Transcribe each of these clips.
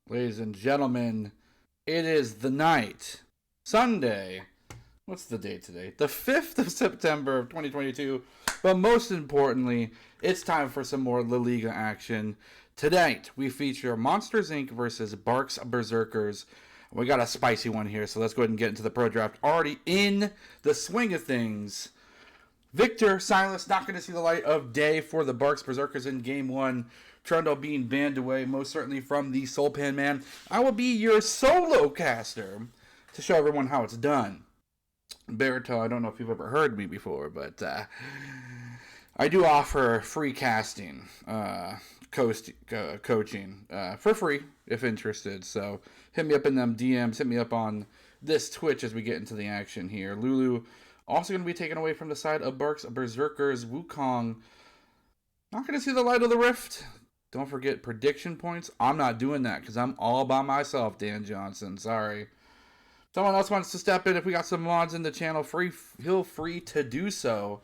Ladies and gentlemen, it is the night, Sunday. What's the date today? The 5th of September of 2022. But most importantly, it's time for some more La Liga action. Tonight, we feature Monsters Inc. versus Barq's Berserkers. We got a spicy one here, so let's go ahead and get into the pro draft. Already in the swing of things. Victor Silas not going to see the light of day for the Barq's Berserkers in Game 1. Trundle being banned away, most certainly from the Soul Pan Man. I will be your solo caster to show everyone how it's done. Barito, I don't know if you've ever heard me before, but I do offer free casting, coaching for free if interested. So hit me up in them DMs, hit me up on this Twitch as we get into the action here. Lulu also going to be taken away from the side of Barq's Berserkers. Wukong not going to see the light of the rift. Don't forget prediction points. I'm not doing that because I'm all by myself, Dan Johnson. Sorry. Someone else wants to step in. If we got some mods in the channel, feel free to do so.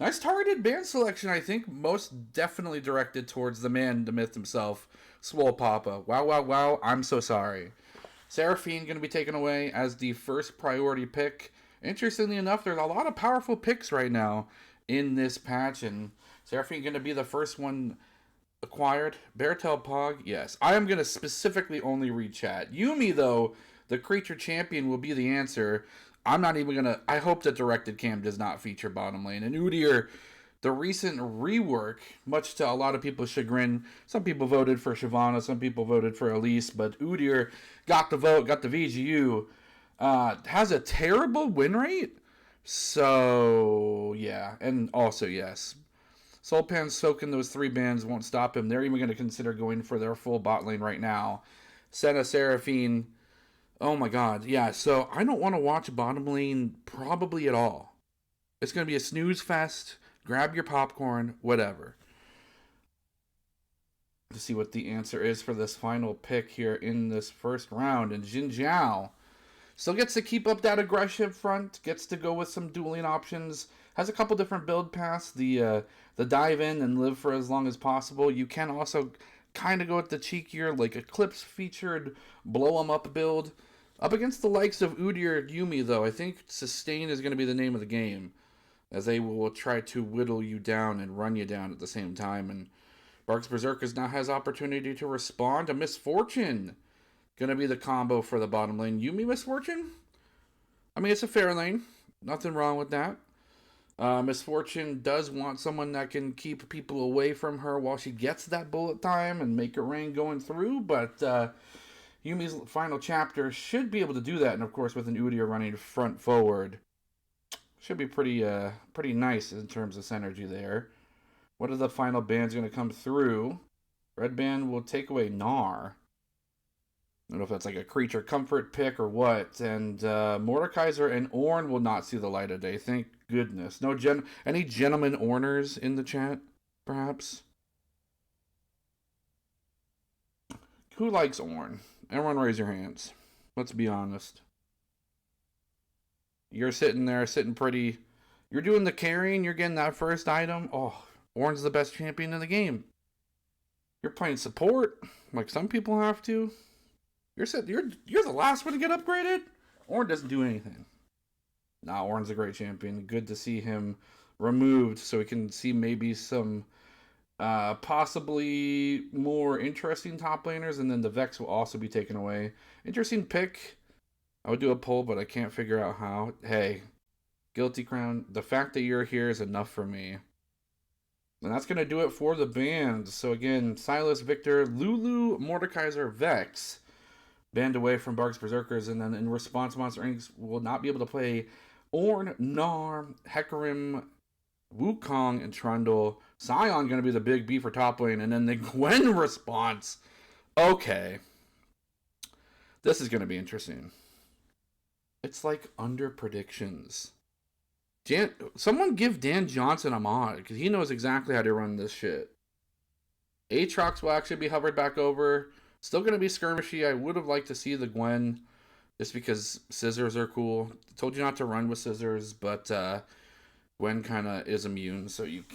Nice targeted band selection, I think. Most definitely directed towards the man, the myth himself, Swole Papa. Wow, wow, wow. I'm so sorry. Seraphine going to be taken away as the first priority pick. Interestingly enough, there's a lot of powerful picks right now in this patch, and Seraphine going to be the first one acquired. Beartail Pog, yes. I am going to specifically only read chat. Yumi, though, the creature champion will be the answer. I'm not even going to... I hope that Directed Cam does not feature bottom lane. And Udyr, the recent rework, much to a lot of people's chagrin, some people voted for Shyvana, some people voted for Elise, but Udyr got the vote, got the VGU. Has a terrible win rate. So, yeah. And also, yes. Soulpan soaking those 3 bans won't stop him. They're even going to consider going for their full bot lane right now. Senna Seraphine. Oh my god. Yeah, so I don't want to watch bottom lane probably at all. It's going to be a snooze fest. Grab your popcorn, whatever. To see what the answer is for this final pick here in this first round. And Jin Jiao still gets to keep up that aggressive front, gets to go with some dueling options, has a couple different build paths, the dive in and live for as long as possible. You can also kind of go with the cheekier, like Eclipse featured, blow 'em up build. Up against the likes of Udyr Yumi, though, I think sustain is going to be the name of the game, as they will try to whittle you down and run you down at the same time. And Barq's Berserkers now has opportunity to respond to Misfortune. Gonna be the combo for the bottom lane. Yumi Misfortune? I mean, it's a fair lane. Nothing wrong with that. Misfortune does want someone that can keep people away from her while she gets that bullet time and make it rain going through, but Yumi's final chapter should be able to do that, and of course with an Udyr running front forward. Should be pretty nice in terms of synergy there. What are the final bans going to come through? Red band will take away Gnar. I don't know if that's like a creature comfort pick or what. And Mordekaiser and Ornn will not see the light of day. Thank goodness. No any gentleman Orners in the chat, perhaps? Who likes Ornn? Everyone raise your hands. Let's be honest. You're sitting there, sitting pretty. You're doing the carrying. You're getting that first item. Oh, Ornn's the best champion in the game. You're playing support, like some people have to. You're the last one to get upgraded. Ornn doesn't do anything. Nah, Ornn's a great champion. Good to see him removed so we can see maybe some possibly more interesting top laners, and then the Vex will also be taken away. Interesting pick. I would do a poll, but I can't figure out how. Hey, Guilty Crown, the fact that you're here is enough for me. And that's going to do it for the band. So again, Silas, Victor, Lulu, Mordekaiser, Vex banned away from Barq's Berserkers, and then in response, Monster Inc. will not be able to play Ornn, Gnar, Hecarim, Wukong, and Trundle. Sion going to be the big B for top lane, and then the Gwen response. Okay. This is going to be interesting. It's like under predictions. Someone give Dan Johnson a mod, because he knows exactly how to run this shit. Aatrox will actually be hovered back over. Still going to be skirmishy. I would have liked to see the Gwen, just because scissors are cool. Told you not to run with scissors, but Gwen kind of is immune, so you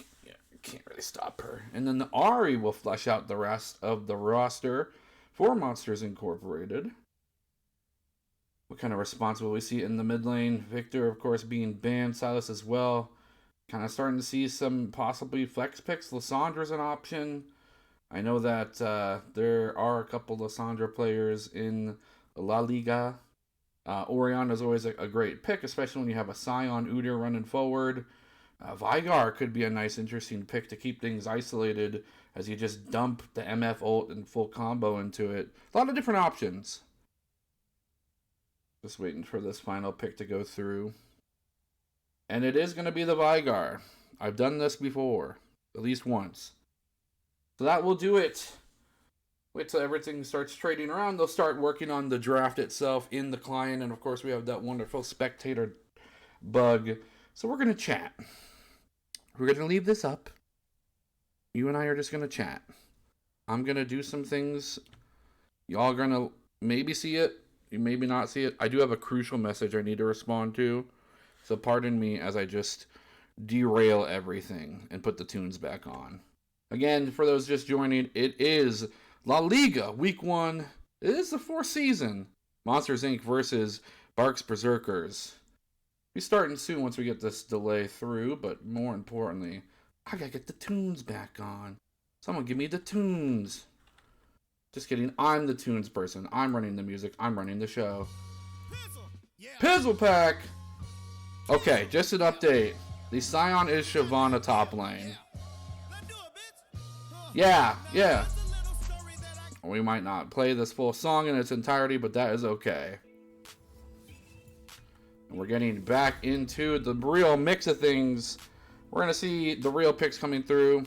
can't really stop her. And then the Ahri will flesh out the rest of the roster. for Monsters Incorporated. What kind of response will we see in the mid lane? Victor, of course, being banned. Silas as well. Kind of starting to see some possibly flex picks. Lissandra's an option. I know that there are a couple Lissandra players in La Liga. Orion is always a great pick, especially when you have a Scion Udyr running forward. Veigar could be a nice, interesting pick to keep things isolated as you just dump the MF ult and full combo into it. A lot of different options. Just waiting for this final pick to go through. And it is going to be the Veigar. I've done this before, at least once. So that will do it. Wait till everything starts trading around. They'll start working on the draft itself in the client. And of course, we have that wonderful spectator bug. So we're going to chat. We're going to leave this up. You and I are just going to chat. I'm going to do some things. Y'all are going to maybe see it. You maybe not see it. I do have a crucial message I need to respond to. So pardon me as I just derail everything and put the tunes back on. Again, for those just joining, it is La Liga, Week 1. It is the 4th season. Monsters, Inc. versus Barq's Berserkers. We're starting soon once we get this delay through, but more importantly, I gotta get the tunes back on. Someone give me the tunes. Just kidding, I'm the tunes person. I'm running the music, I'm running the show. Pizzle Pack! Okay, just an update. The Scion is Shyvana top lane. Yeah. We might not play this full song in its entirety, but that is okay. And we're getting back into the real mix of things. We're going to see the real picks coming through.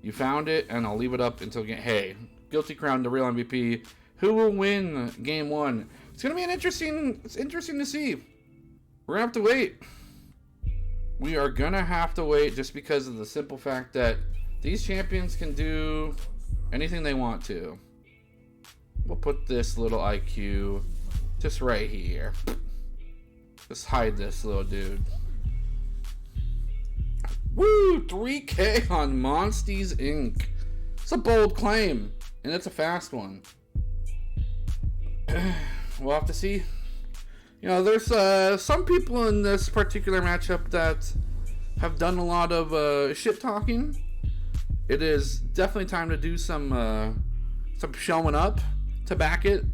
You found it, and I'll leave it up until hey, Guilty Crown, the real MVP. Who will win game 1? It's going to be it's interesting to see. We're going to have to wait. We are going to have to wait just because of the simple fact that these champions can do anything they want to. We'll put this little IQ just right here. Just hide this little dude. Woo! 3K on Monsties Inc. It's a bold claim, and it's a fast one. We'll have to see. You know, there's some people in this particular matchup that have done a lot of shit talking. It is definitely time to do some showing up to back it.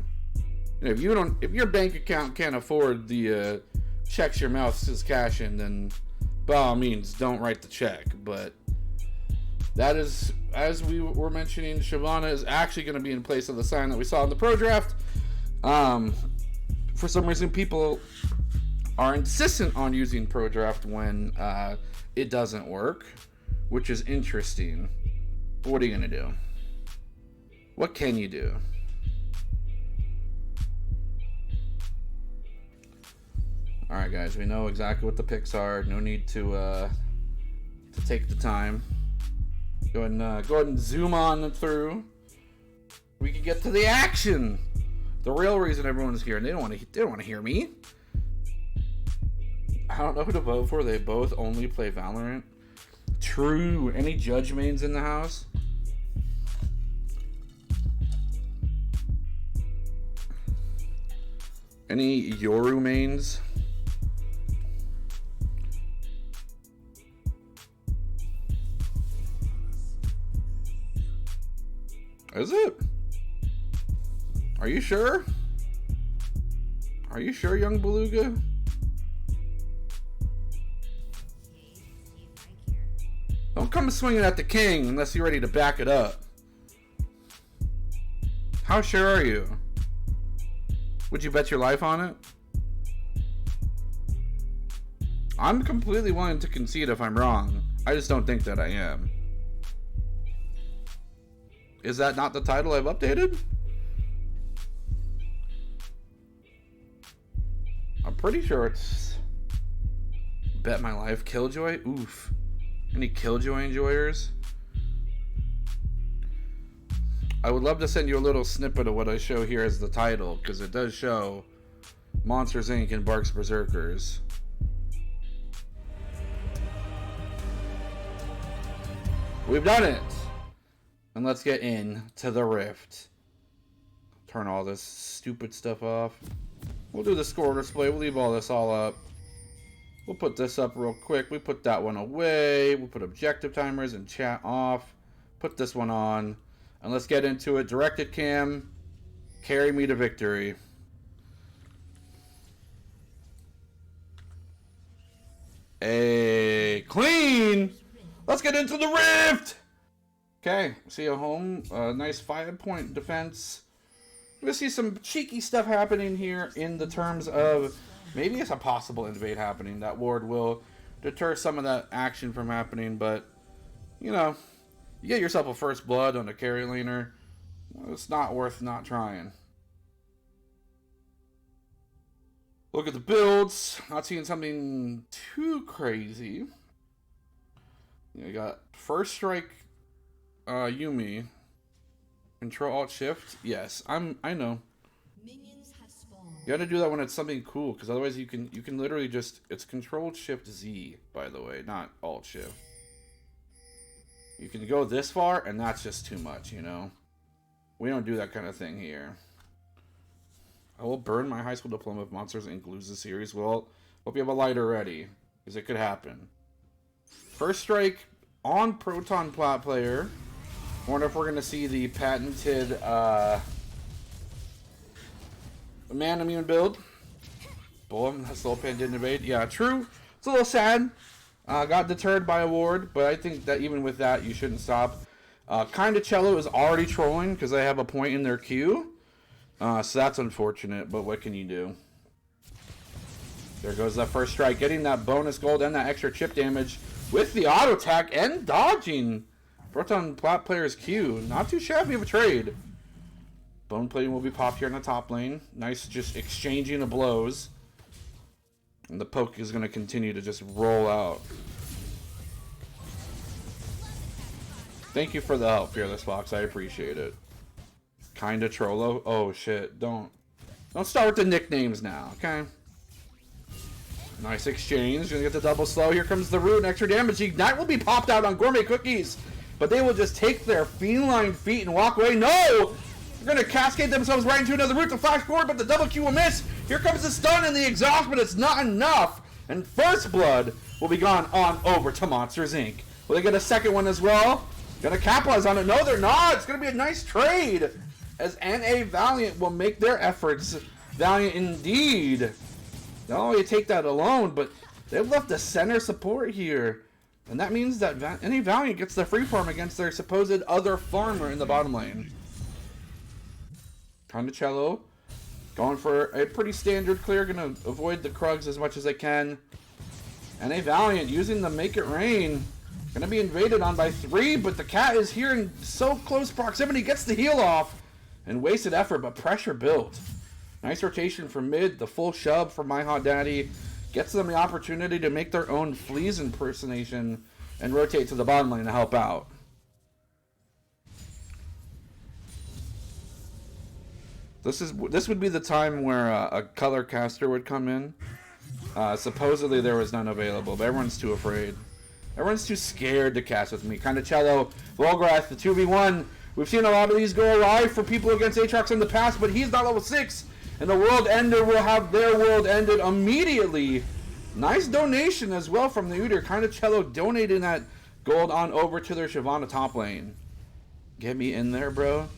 You know, if your bank account can't afford the checks your mouth is cashing, then by all means don't write the check. But that is, as we were mentioning, Shyvana is actually going to be in place of the sign that we saw in the pro draft. For some reason, people are insistent on using pro draft when it doesn't work, which is interesting. But what are you going to do? What can you do? Alright guys, we know exactly what the picks are. No need to take the time. Go ahead and zoom on through. We can get to the action. The real reason everyone's here, and they don't want to hear me. I don't know who to vote for. They both only play Valorant. True. Any Judge mains in the house? Any Yoru mains? Is it? Are you sure? Are you sure, young Beluga? Don't come swinging at the king unless you're ready to back it up. How sure are you? Would you bet your life on it? I'm completely willing to concede if I'm wrong. I just don't think that I am. Is that not the title I've updated? I'm pretty sure it's Bet My Life Killjoy. Oof. Any Killjoy enjoyers? I would love to send you a little snippet of what I show here as the title, because it does show Monsters Inc. and Barq's Berserkers. We've done it! And let's get into the Rift. turn all this stupid stuff off. We'll do the score display. We'll leave all this all up. We'll put this up real quick. We put that one away. We'll put objective timers and chat off. Put this one on. And let's get into it. Directed cam. Carry me to victory. Hey, clean! Let's get into the rift! Okay, see a home. Nice 5-point defense. We're gonna see some cheeky stuff happening here in the terms of maybe it's a possible invade happening. That ward will deter some of that action from happening, but you know, you get yourself a first blood on a carry laner. It's not worth not trying. Look at the builds. Not seeing something too crazy. You got first strike Yumi. Control Alt Shift. Yes, I know. You gotta do that when it's something cool, because otherwise you can literally just, it's Control Shift Z, by the way, not Alt Shift. You can go this far and that's just too much, you know. We don't do that kind of thing here. I will burn my high school diploma if Monsters Inc. loses the series. Well, hope you have a lighter ready, because it could happen. First strike on Proton Plot player. I wonder if we're going to see the patented man immune build. Boom, that slow pan didn't evade. Yeah, true. It's a little sad. Got deterred by a ward, but I think that even with that, you shouldn't stop. Kinda Cello is already trolling because they have a point in their queue. So that's unfortunate, but what can you do? There goes that first strike, getting that bonus gold and that extra chip damage with the auto attack and dodging Proton Plot player's Q. Not too shabby of a trade. Bone plating will be popped here in the top lane. Nice just exchanging of blows. And the poke is going to continue to just roll out. Thank you for the help, Fearless Fox. I appreciate it. Kinda Trollo. Oh shit, don't start with the nicknames now, okay? Nice exchange. Gonna get the double slow. Here comes the root and extra damage. The ignite will be popped out on Gourmet Cookies, but they will just take their feline feet and walk away. No! They're gonna cascade themselves right into another root to flash forward, but the double Q will miss. Here comes the stun and the exhaust, but it's not enough. And first blood will be gone on over to Monsters Inc. Will they get a second one as well? Gonna capitalize on it. No, they're not. It's gonna be a nice trade, as NA Valiant will make their efforts valiant indeed. Not only take that alone, but they've left the center support here. And that means that NA Valiant gets the free farm against their supposed other farmer in the bottom lane. Kinda Cello going for a pretty standard clear, gonna avoid the Krugs as much as they can. NA Valiant using the Make It Rain. Gonna be invaded on by 3, but the cat is here in so close proximity, gets the heal off. And wasted effort, but pressure built. Nice rotation from mid, the full shove from My Hot Daddy. Gets them the opportunity to make their own Fleas impersonation and rotate to the bottom lane to help out. This would be the time where a color caster would come in. Supposedly there was none available, but everyone's too afraid. Everyone's too scared to cast with me. Kinda Cello, Volgrath, the 2v1. We've seen a lot of these go awry for people against Aatrox in the past, but he's not level 6. And the World Ender will have their world ended immediately. Nice donation as well from the Udyr. Kinda Cello donating that gold on over to their Shyvana top lane. Get me in there, bro.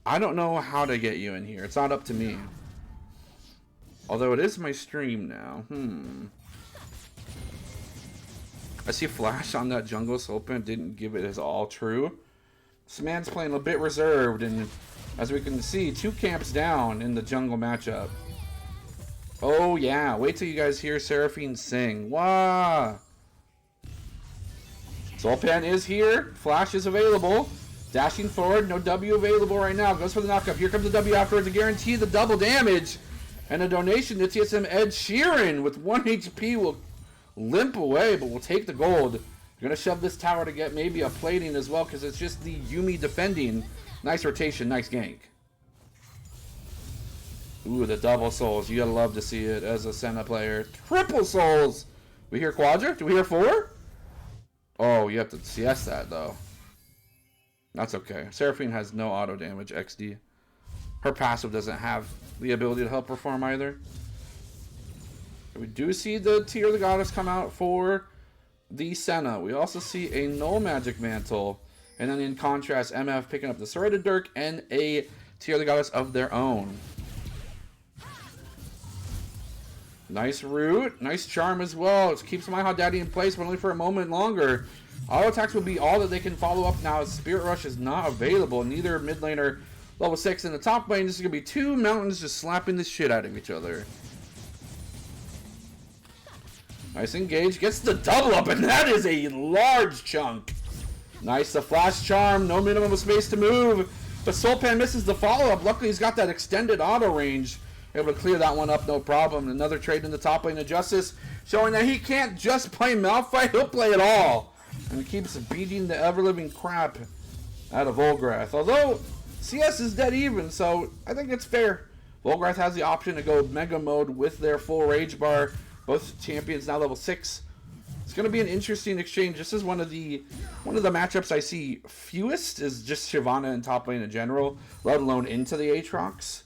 I don't know how to get you in here. It's not up to me. Although it is my stream now. I see Flash on that jungle Soulpan didn't give it his all true. This man's playing a bit reserved, and as we can see, 2 camps down in the jungle matchup. Oh yeah, wait till you guys hear Seraphine sing. Wah! Soulpan is here. Flash is available. Dashing forward, no W available right now. Goes for the knockup. Here comes the W afterwards to guarantee the double damage. And a donation to TSM Ed Sheeran with 1 HP will limp away, but will take the gold. You're going to shove this tower to get maybe a plating as well, because it's just the Yuumi defending. Nice rotation, nice gank. Ooh, the double souls. You gotta love to see it as a Senna player. Triple souls! We hear Quadra? Do we hear 4? Oh, you have to CS that, though. That's okay. Seraphine has no auto damage, XD. her passive doesn't have the ability to help perform either. We do see the Tear of the Goddess come out for the Senna. We also see a Null Magic Mantle. And then in contrast, MF picking up the Serrated Dirk and a Tear of the Goddess of their own. Nice root. Nice charm as well. It keeps my Hot Daddy in place, but only for a moment longer. Auto attacks will be all that they can follow up now as Spirit Rush is not available. Neither mid laner level 6 in the top lane. This is going to be two mountains just slapping the shit out of each other. Nice engage. Gets the double up, and that is a large chunk. Nice, the flash charm. No minimum of space to move. But Sulpan misses the follow-up. Luckily, he's got that extended auto range. Able to clear that one up, no problem. Another trade in the top lane of Justice, showing that he can't just play Malphite, he'll play it all. And he keeps beating the ever-living crap out of Volgrath. Although, CS is dead even, so I think it's fair. Volgrath has the option to go Mega Mode with their full Rage Bar. Both champions now level 6. It's going to be an interesting exchange. This is one of the matchups I see fewest is just Shyvana in top lane in general, let alone into the Aatrox.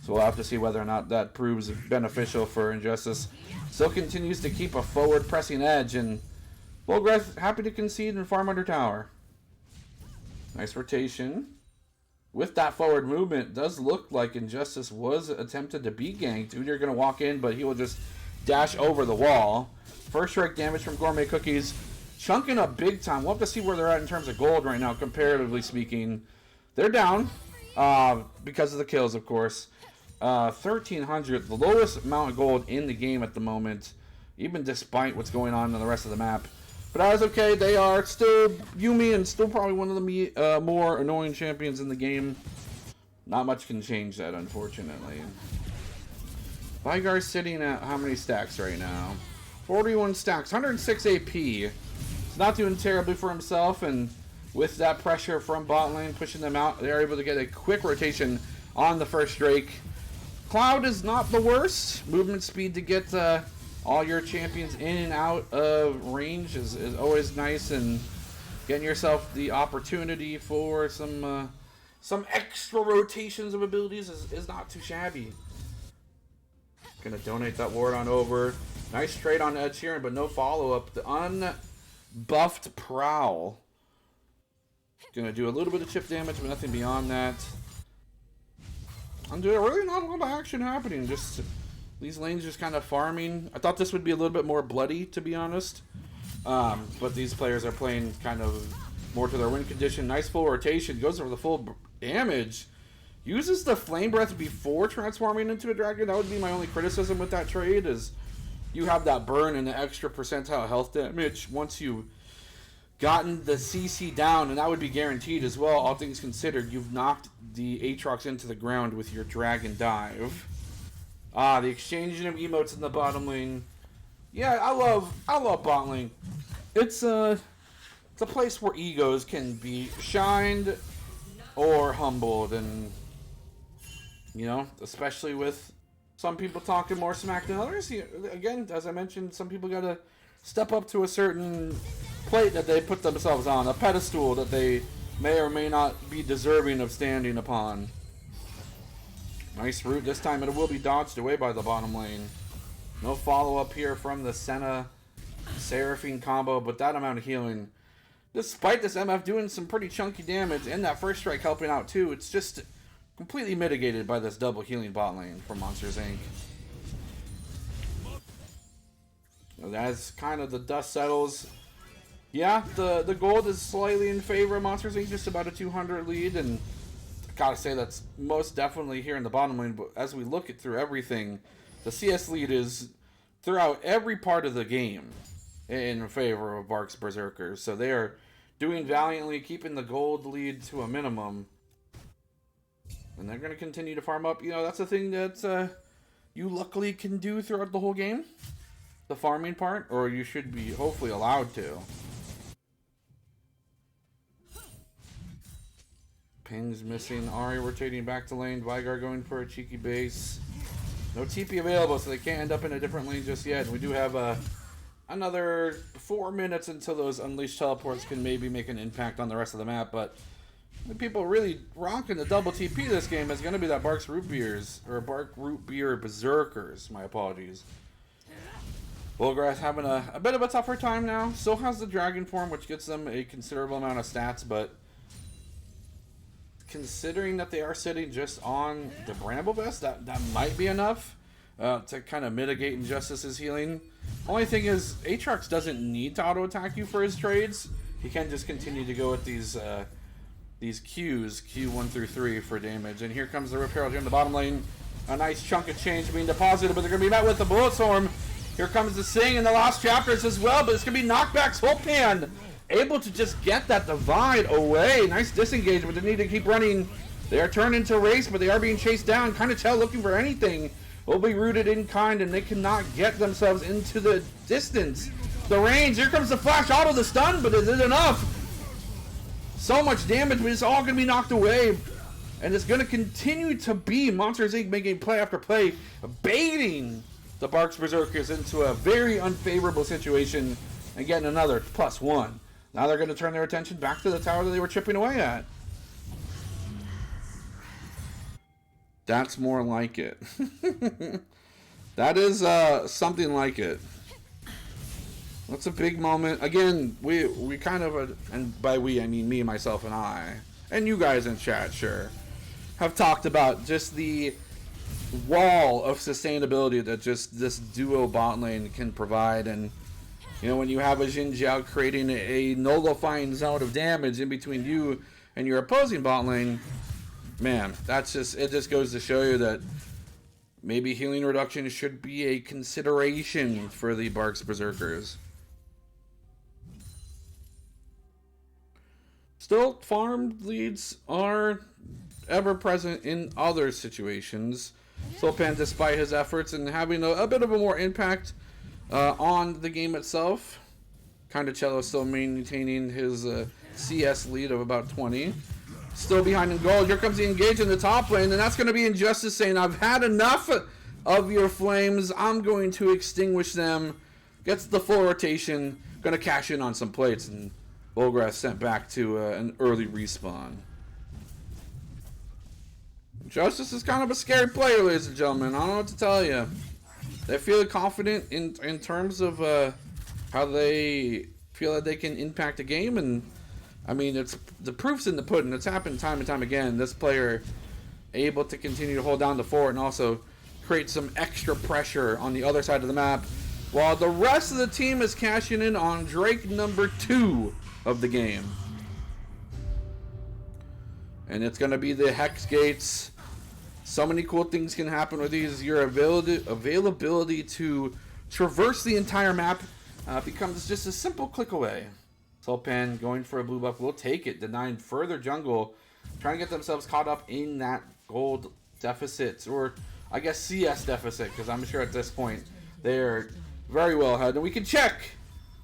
So we'll have to see whether or not that proves beneficial for Injustice. Still continues to keep a forward pressing edge, and Volgrath happy to concede and farm under tower. Nice rotation. With that forward movement, does look like Injustice was attempted to be ganked. Udyr going to walk in, but he will just dash over the wall. First strike damage from Gourmet Cookies. Chunking up big time. We'll have to see where they're at in terms of gold right now, comparatively speaking. They're down because of the kills, of course. 1,300, the lowest amount of gold in the game at the moment, even despite what's going on in the rest of the map. But that is okay. They are still Yuumi and still probably one of the more annoying champions in the game. Not much can change that, unfortunately. Vygar's sitting at how many stacks right now? 41 stacks, 106 AP. He's not doing terribly for himself, and with that pressure from bot lane pushing them out, they're able to get a quick rotation on the first Drake. Cloud is not the worst. Movement speed to get all your champions in and out of range is always nice, and getting yourself the opportunity for some extra rotations of abilities is not too shabby. Gonna donate that ward on over. Nice trade on Ed Sheeran, but no follow-up. The unbuffed Prowl. Gonna do a little bit of chip damage, but nothing beyond that. And there's really not a lot of action happening. Just these lanes just kind of farming. I thought this would be a little bit more bloody, to be honest. But these players are playing kind of more to their win condition. Nice full rotation. Goes over the full damage. Uses the Flame Breath before transforming into a dragon. That would be my only criticism with that trade, is you have that burn and the extra percentile health damage once you've gotten the CC down, and that would be guaranteed as well, all things considered. You've knocked the Aatrox into the ground with your Dragon Dive. The exchanging of emotes in the bottom lane. Yeah, I love bot lane. It's a place where egos can be shined or humbled, and you know, especially with some people talking more smack than others. Again, as I mentioned, some people gotta step up to a certain plate that they put themselves on, a pedestal that they may or may not be deserving of standing upon. Nice root. This time it will be dodged away by the bottom lane. No follow-up here from the Senna Seraphine combo, but that amount of healing. Despite this MF doing some pretty chunky damage and that first strike helping out too, it's just completely mitigated by this double healing bot lane from Monsters Inc. As kind of the dust settles, yeah, the gold is slightly in favor of Monsters Inc., just about a 200 lead, and I gotta say that's most definitely here in the bottom lane. But as we look it through everything, the CS lead is throughout every part of the game in favor of Barq's Berserkers. So they are doing valiantly, keeping the gold lead to a minimum. And they're going to continue to farm up. You know, that's the thing that you luckily can do throughout the whole game. The farming part. Or you should be hopefully allowed to. Ping's missing. Ahri rotating back to lane. Vygar going for a cheeky base. No TP available, so they can't end up in a different lane just yet. We do have another 4 minutes until those unleashed teleports can maybe make an impact on the rest of the map, but The people really rocking the double TP this game is going to be that Barq's Root Beers, or Barq Root Beer Berserkers. My apologies. Volgrass having a bit of a tougher time now. Still has the Dragon form, which gets them a considerable amount of stats, but considering that they are sitting just on the Bramble Vest, that might be enough to kind of mitigate Injustice's healing. Only thing is, Aatrox doesn't need to auto-attack you for his trades. He can just continue to go with these Qs, Q1 through 3 for damage. And here comes the Rip Herald here in the bottom lane. A nice chunk of change being deposited, but they're going to be met with the Bullet Storm. Here comes the Sing in the last chapters as well, but it's going to be knockbacks. Holpan able to just get that divide away. Nice disengage, but they need to keep running. They are turned into a race, but they are being chased down. Kind of tell looking for anything. Will be rooted in kind, and they cannot get themselves into the distance. The range, here comes the flash auto, the stun, but is it enough? So much damage, but it's all going to be knocked away. And it's going to continue to be Monsters Inc. making play after play, baiting the Barq's Berserkers into a very unfavorable situation and getting another +1. Now they're going to turn their attention back to the tower that they were chipping away at. That's more like it. That is something like it. That's a big moment. Again, we kind of, and by we I mean me, myself, and I, and you guys in chat, sure, have talked about just the wall of sustainability that just this duo bot lane can provide. And you know, when you have a Xin Zhao creating a nullifying zone of damage in between you and your opposing bot lane, man, that's just, it just goes to show you that maybe healing reduction should be a consideration for the Barq's Berserkers. Still, farm leads are ever present in other situations. Sulpan, despite his efforts and having a bit of a more impact on the game itself, Cello still maintaining his CS lead of about 20. Still behind in gold. Here comes the engage in the top lane, and that's going to be Injustice saying, I've had enough of your flames. I'm going to extinguish them. Gets the full rotation. Going to cash in on some plates, and Volgrass sent back to an early respawn. Justice is kind of a scary player, ladies and gentlemen. I don't know what to tell you. They feel confident in terms of how they feel that they can impact a game, and I mean, it's the proof's in the pudding. It's happened time and time again. This player able to continue to hold down the fort and also create some extra pressure on the other side of the map, while the rest of the team is cashing in on Drake number 2 of the game. And it's going to be the Hex Gates. So many cool things can happen with these. Your availability to traverse the entire map becomes just a simple click away. Sulpan going for a blue buff will take it, denying further jungle, trying to get themselves caught up in that gold deficit, or I guess CS deficit, because I'm sure at this point they're very well ahead. And we can check.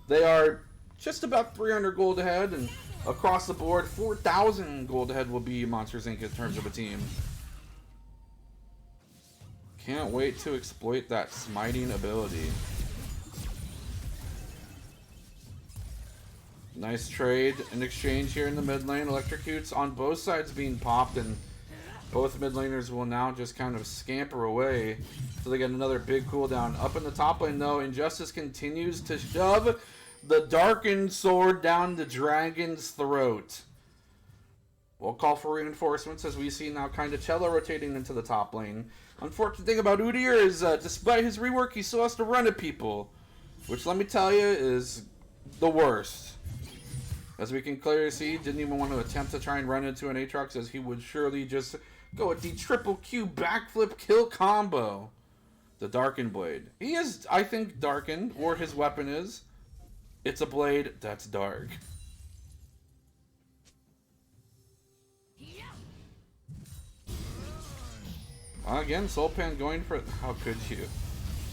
They are just about 300 gold ahead, and across the board, 4,000 gold ahead will be Monsters Inc. in terms of a team. Can't wait to exploit that smiting ability. Nice trade and exchange here in the mid lane. Electrocutes on both sides being popped, and both mid laners will now just kind of scamper away so they get another big cooldown. Up in the top lane though, Injustice continues to shove the darkened sword down the dragon's throat. We'll call for reinforcements as we see now Cello rotating into the top lane. Unfortunate thing about Udyr is despite his rework, he still has to run at people, which let me tell you is the worst. As we can clearly see, didn't even want to attempt to try and run into an Aatrox, as he would surely just go with the triple Q backflip kill combo. The Darkened Blade. He is, I think, darkened, or his weapon is. It's a blade that's dark. Again, Sulpan going for... How could you?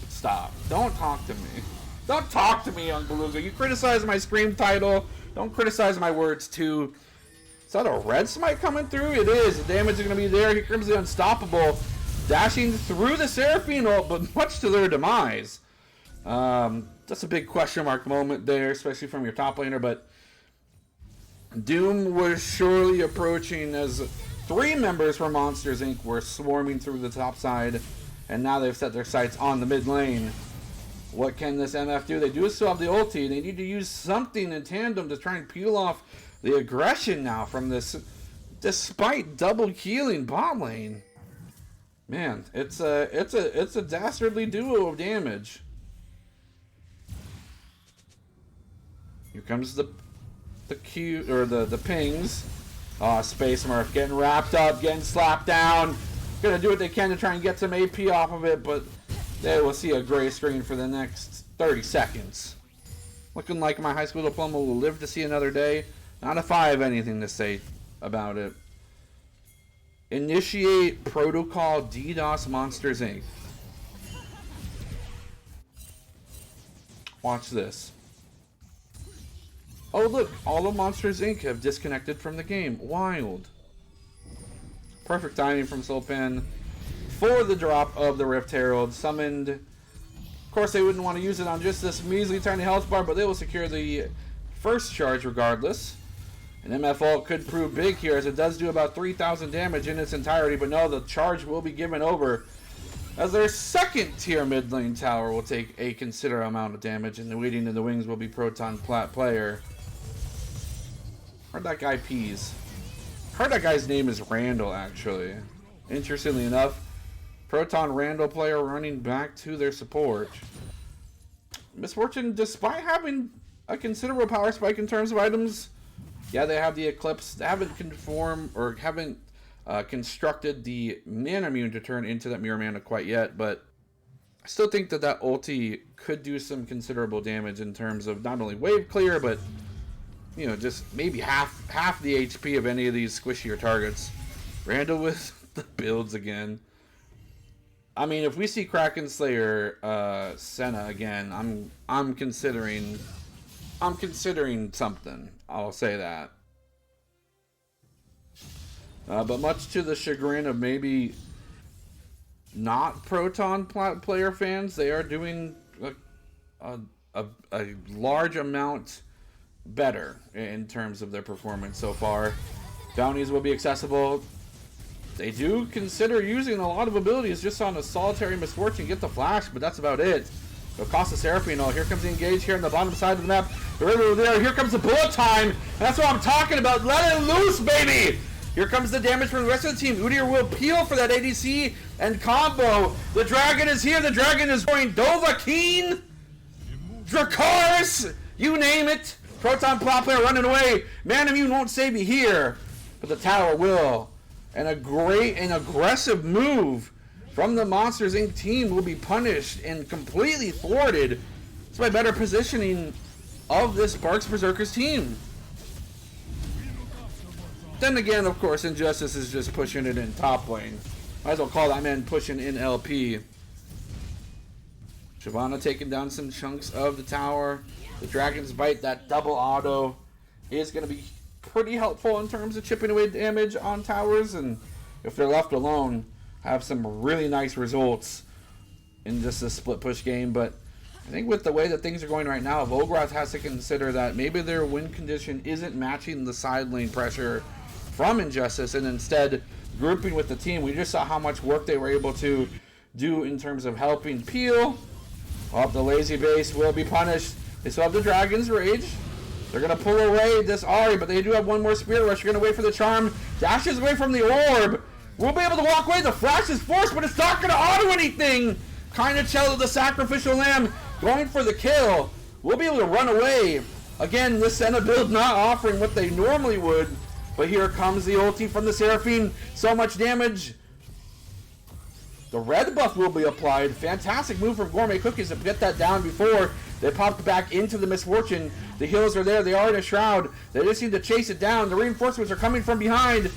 Stop. Don't talk to me. Don't talk to me, Young Beluga. You criticize my Scream title. Don't criticize my words, too. Is that a red smite coming through? It is. The damage is going to be there. Here comes the Unstoppable. Dashing through the Seraphine ult, but much to their demise. That's a big question mark moment there, especially from your top laner, but Doom was surely approaching as 3 members from Monsters Inc. were swarming through the top side, and now they've set their sights on the mid lane. What can this MF do? They do still have the ulti. They need to use something in tandem to try and peel off the aggression now from this, despite double healing bot lane. Man, it's a dastardly duo of damage. Here comes the Q or the pings. Space Murph getting wrapped up, getting slapped down. Gonna do what they can to try and get some AP off of it, but they will see a gray screen for the next 30 seconds. Looking like my high school diploma will live to see another day. Not if I have anything to say about it. Initiate Protocol DDoS Monsters Inc. Watch this. Oh look, all of Monsters Inc. have disconnected from the game. Wild. Perfect timing from Sulpan for the drop of the Rift Herald. Summoned. Of course, they wouldn't want to use it on just this measly tiny health bar, but they will secure the first charge regardless. An MF ult could prove big here, as it does do about 3,000 damage in its entirety, but no, the charge will be given over, as their second tier mid lane tower will take a considerable amount of damage, and the waiting in the wings will be Proton Plat player. Where'd that guy peas? Heard that guy's name is Randall, actually. Interestingly enough, Proton Randall player running back to their support. Miss Fortune, despite having a considerable power spike in terms of items, yeah, they have the Eclipse. They haven't constructed the mana immune to turn into that mirror mana quite yet, but I still think that ulti could do some considerable damage in terms of not only wave clear, but you know, just maybe half the HP of any of these squishier targets. Randall with the builds again. I mean, if we see Kraken Slayer Senna again, I'm considering something. I'll say that. But much to the chagrin of maybe not Proton player fans, they are doing a large amount better in terms of their performance so far. Bounties will be accessible. They do consider using a lot of abilities just on a solitary Misfortune, get the flash, but that's about it. It'll cost the Seraphine. Oh, here comes the engage here on the bottom side of the map. The river there. Here comes the bullet time. And that's what I'm talking about. Let it loose, baby. Here comes the damage from the rest of the team. Udyr will peel for that ADC and combo. The dragon is here. The dragon is going Dovahkiin, Dracarys, you name it. Proton Plot player running away. Man Immune won't save you here, but the tower will. And a great and aggressive move from the Monsters Inc. team will be punished and completely thwarted. It's by better positioning of this Barq's Berserkers team. Then again, of course, Injustice is just pushing it in top lane. Might as well call that man pushing in LP. Shyvana taking down some chunks of the tower. The Dragon's Bite, that double auto, is going to be pretty helpful in terms of chipping away damage on towers, and if they're left alone, have some really nice results in just a split push game. But I think with the way that things are going right now, Volgrath has to consider that maybe their win condition isn't matching the side lane pressure from Injustice, and instead grouping with the team. We just saw how much work they were able to do in terms of helping peel. Oh, the lazy base will be punished. They still have the Dragon's Rage. They're going to pull away this Ahri, but they do have one more Spirit Rush. You're going to wait for the Charm. Dashes away from the Orb. We'll be able to walk away. The Flash is forced, but it's not going to auto anything. Kind of Cello, the Sacrificial Lamb, going for the kill. We'll be able to run away. Again, this Senna build not offering what they normally would, but here comes the ulti from the Seraphine. So much damage. The red buff will be applied. Fantastic move from Gourmet Cookies to get that down before they popped back into the Misfortune. The heals are there. They are in a shroud. They just need to chase it down. The reinforcements are coming from behind.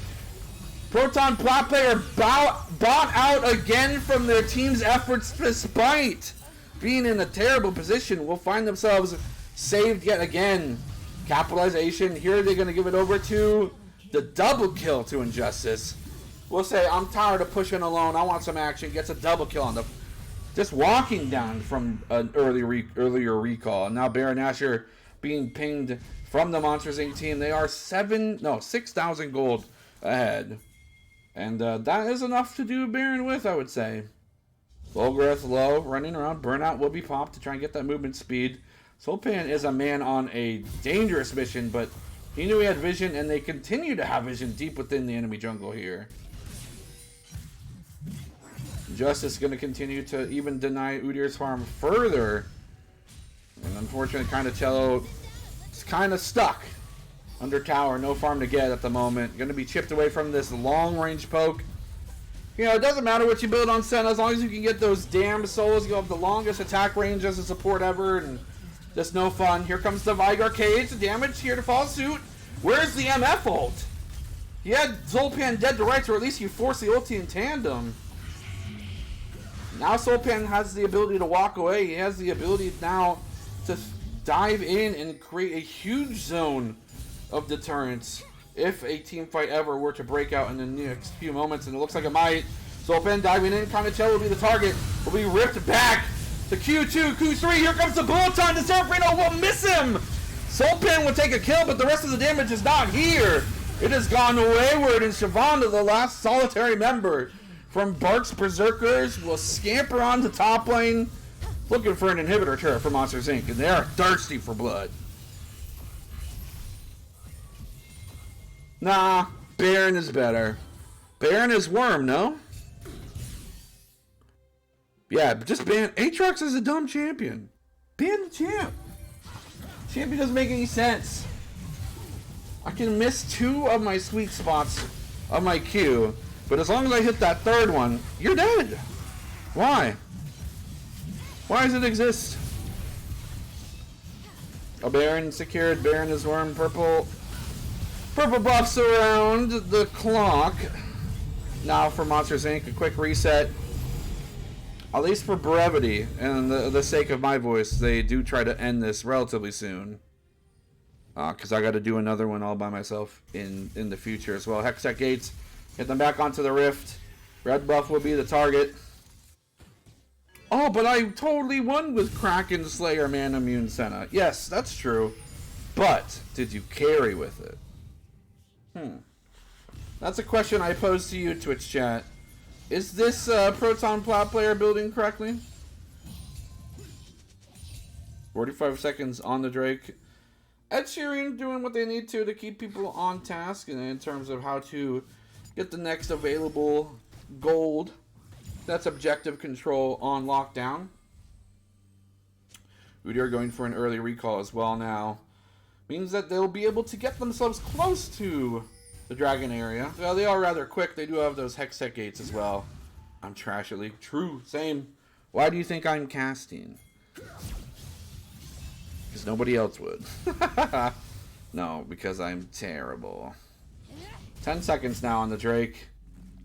Proton Plot player bought out again from their team's efforts despite being in a terrible position. Will find themselves saved yet again. Capitalization. Here they're going to give it over to the double kill to Injustice. We'll say, I'm tired of pushing alone. I want some action. Gets a double kill on the... Just walking down from an earlier recall. And now Baron Nashor being pinged from the Monsters Inc. team. They are 6,000 gold ahead. And that is enough to do Baron with, I would say. Volgrath low, running around. Burnout will be popped to try and get that movement speed. Sulpan is a man on a dangerous mission, but he knew he had vision, and they continue to have vision deep within the enemy jungle here. Justice going to continue to even deny Udyr's farm further. And unfortunately, Cello is kind of stuck under tower. No farm to get at the moment. Going to be chipped away from this long-range poke. You know, it doesn't matter what you build on Senna, as long as you can get those damn souls. You have the longest attack range as a support ever, and just no fun. Here comes the Vigar Cage. The damage here to follow suit. Where's the MF ult? He had Zolpan dead to rights, or at least you force the ulti in tandem. Now Sulpan has the ability to walk away. He has the ability now to dive in and create a huge zone of deterrence if a team fight ever were to break out in the next few moments, and it looks like it might. Sulpan diving in, Cello will be the target. Will be ripped back to Q2, Q3. Here comes the bullet on. The Seraphino will miss him. Sulpan will take a kill, but the rest of the damage is not here. It has gone wayward, and Shyvana, the last solitary member from Barq's Berserkers, will scamper on the top lane, looking for an inhibitor turret for Monsters Inc., and they are thirsty for blood. Nah, Baron is better. Baron is Worm, no? Yeah, just ban. Aatrox is a dumb champion. Ban the champ. Champion doesn't make any sense. I can miss 2 of my sweet spots of my Q, but as long as I hit that 3rd one, you're dead. Why? Why does it exist? A Baron secured. Baron is Worm. Purple buffs around the clock. Now for Monsters Inc., a quick reset. At least for brevity and the sake of my voice, they do try to end this relatively soon. Because I got to do another one all by myself in the future as well. Hextech Gates, get them back onto the Rift. Red buff will be the target. Oh, but I totally won with Kraken Slayer Man Immune Senna. Yes, that's true. But did you carry with it? That's a question I pose to you, Twitch chat. Is this Proton Plat player building correctly? 45 seconds on the Drake. Ed Sheeran doing what they need to keep people on task in terms of how to get the next available gold. That's objective control on lockdown. Udyr going for an early recall as well now. Means that they'll be able to get themselves close to the dragon area. Well, they are rather quick. They do have those Hextech Gates as well. I'm trash at League. True. Same. Why do you think I'm casting? Because nobody else would. No, because I'm terrible. 10 seconds now on the Drake.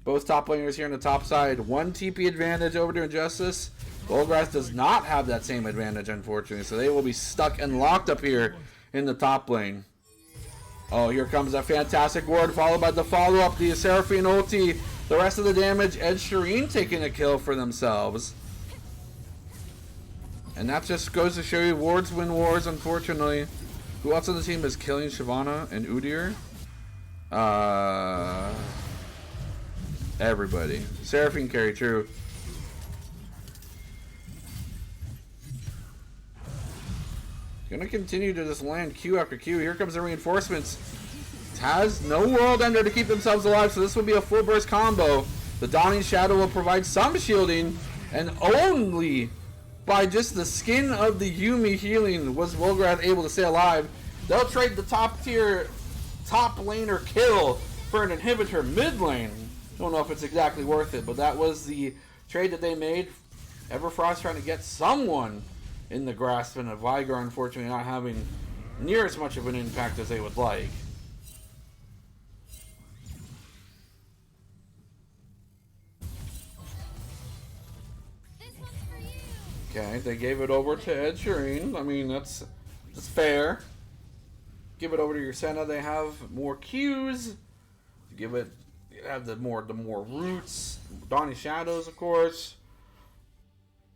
Both top laners here on the top side. 1 TP advantage over to Injustice. Volgrath does not have that same advantage, unfortunately. So they will be stuck and locked up here in the top lane. Oh, here comes a fantastic ward, followed by the follow-up, the Seraphine ulti. The rest of the damage, Ed Sheeran taking a kill for themselves. And that just goes to show you wards win wars, unfortunately. Who else on the team is killing Shyvana and Udyr? Everybody. Seraphine carry, true. Gonna continue to just land Q after Q. Here comes the reinforcements. Has no world ender to keep themselves alive, so this will be a full burst combo. The Dawning Shadow will provide some shielding, and only by just the skin of the Yuumi healing was Volgrath able to stay alive. They'll trade the top tier, top laner kill for an inhibitor mid lane. Don't know if it's exactly worth it, but that was the trade that they made. Everfrost trying to get someone in the grasp, and a Vigar unfortunately not having near as much of an impact as they would like. Okay, they gave it over to Ed Sheeran. I mean, that's fair. Give it over to your Senna. They have more Qs. Give it, have the more roots. Dawning Shadows, of course.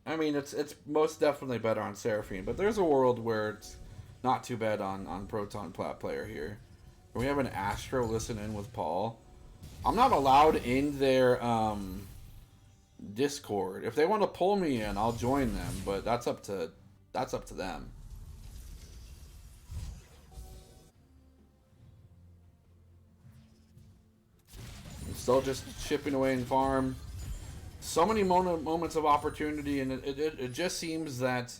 I mean, it's most definitely better on Seraphine, but there's a world where it's Not too bad on Proton Plat player here. We have an Astro listen in with Paul. I'm not allowed in their Discord. If they want to pull me in, I'll join them, but that's up to them. I'm still just chipping away in farm. So many moments of opportunity, and it just seems that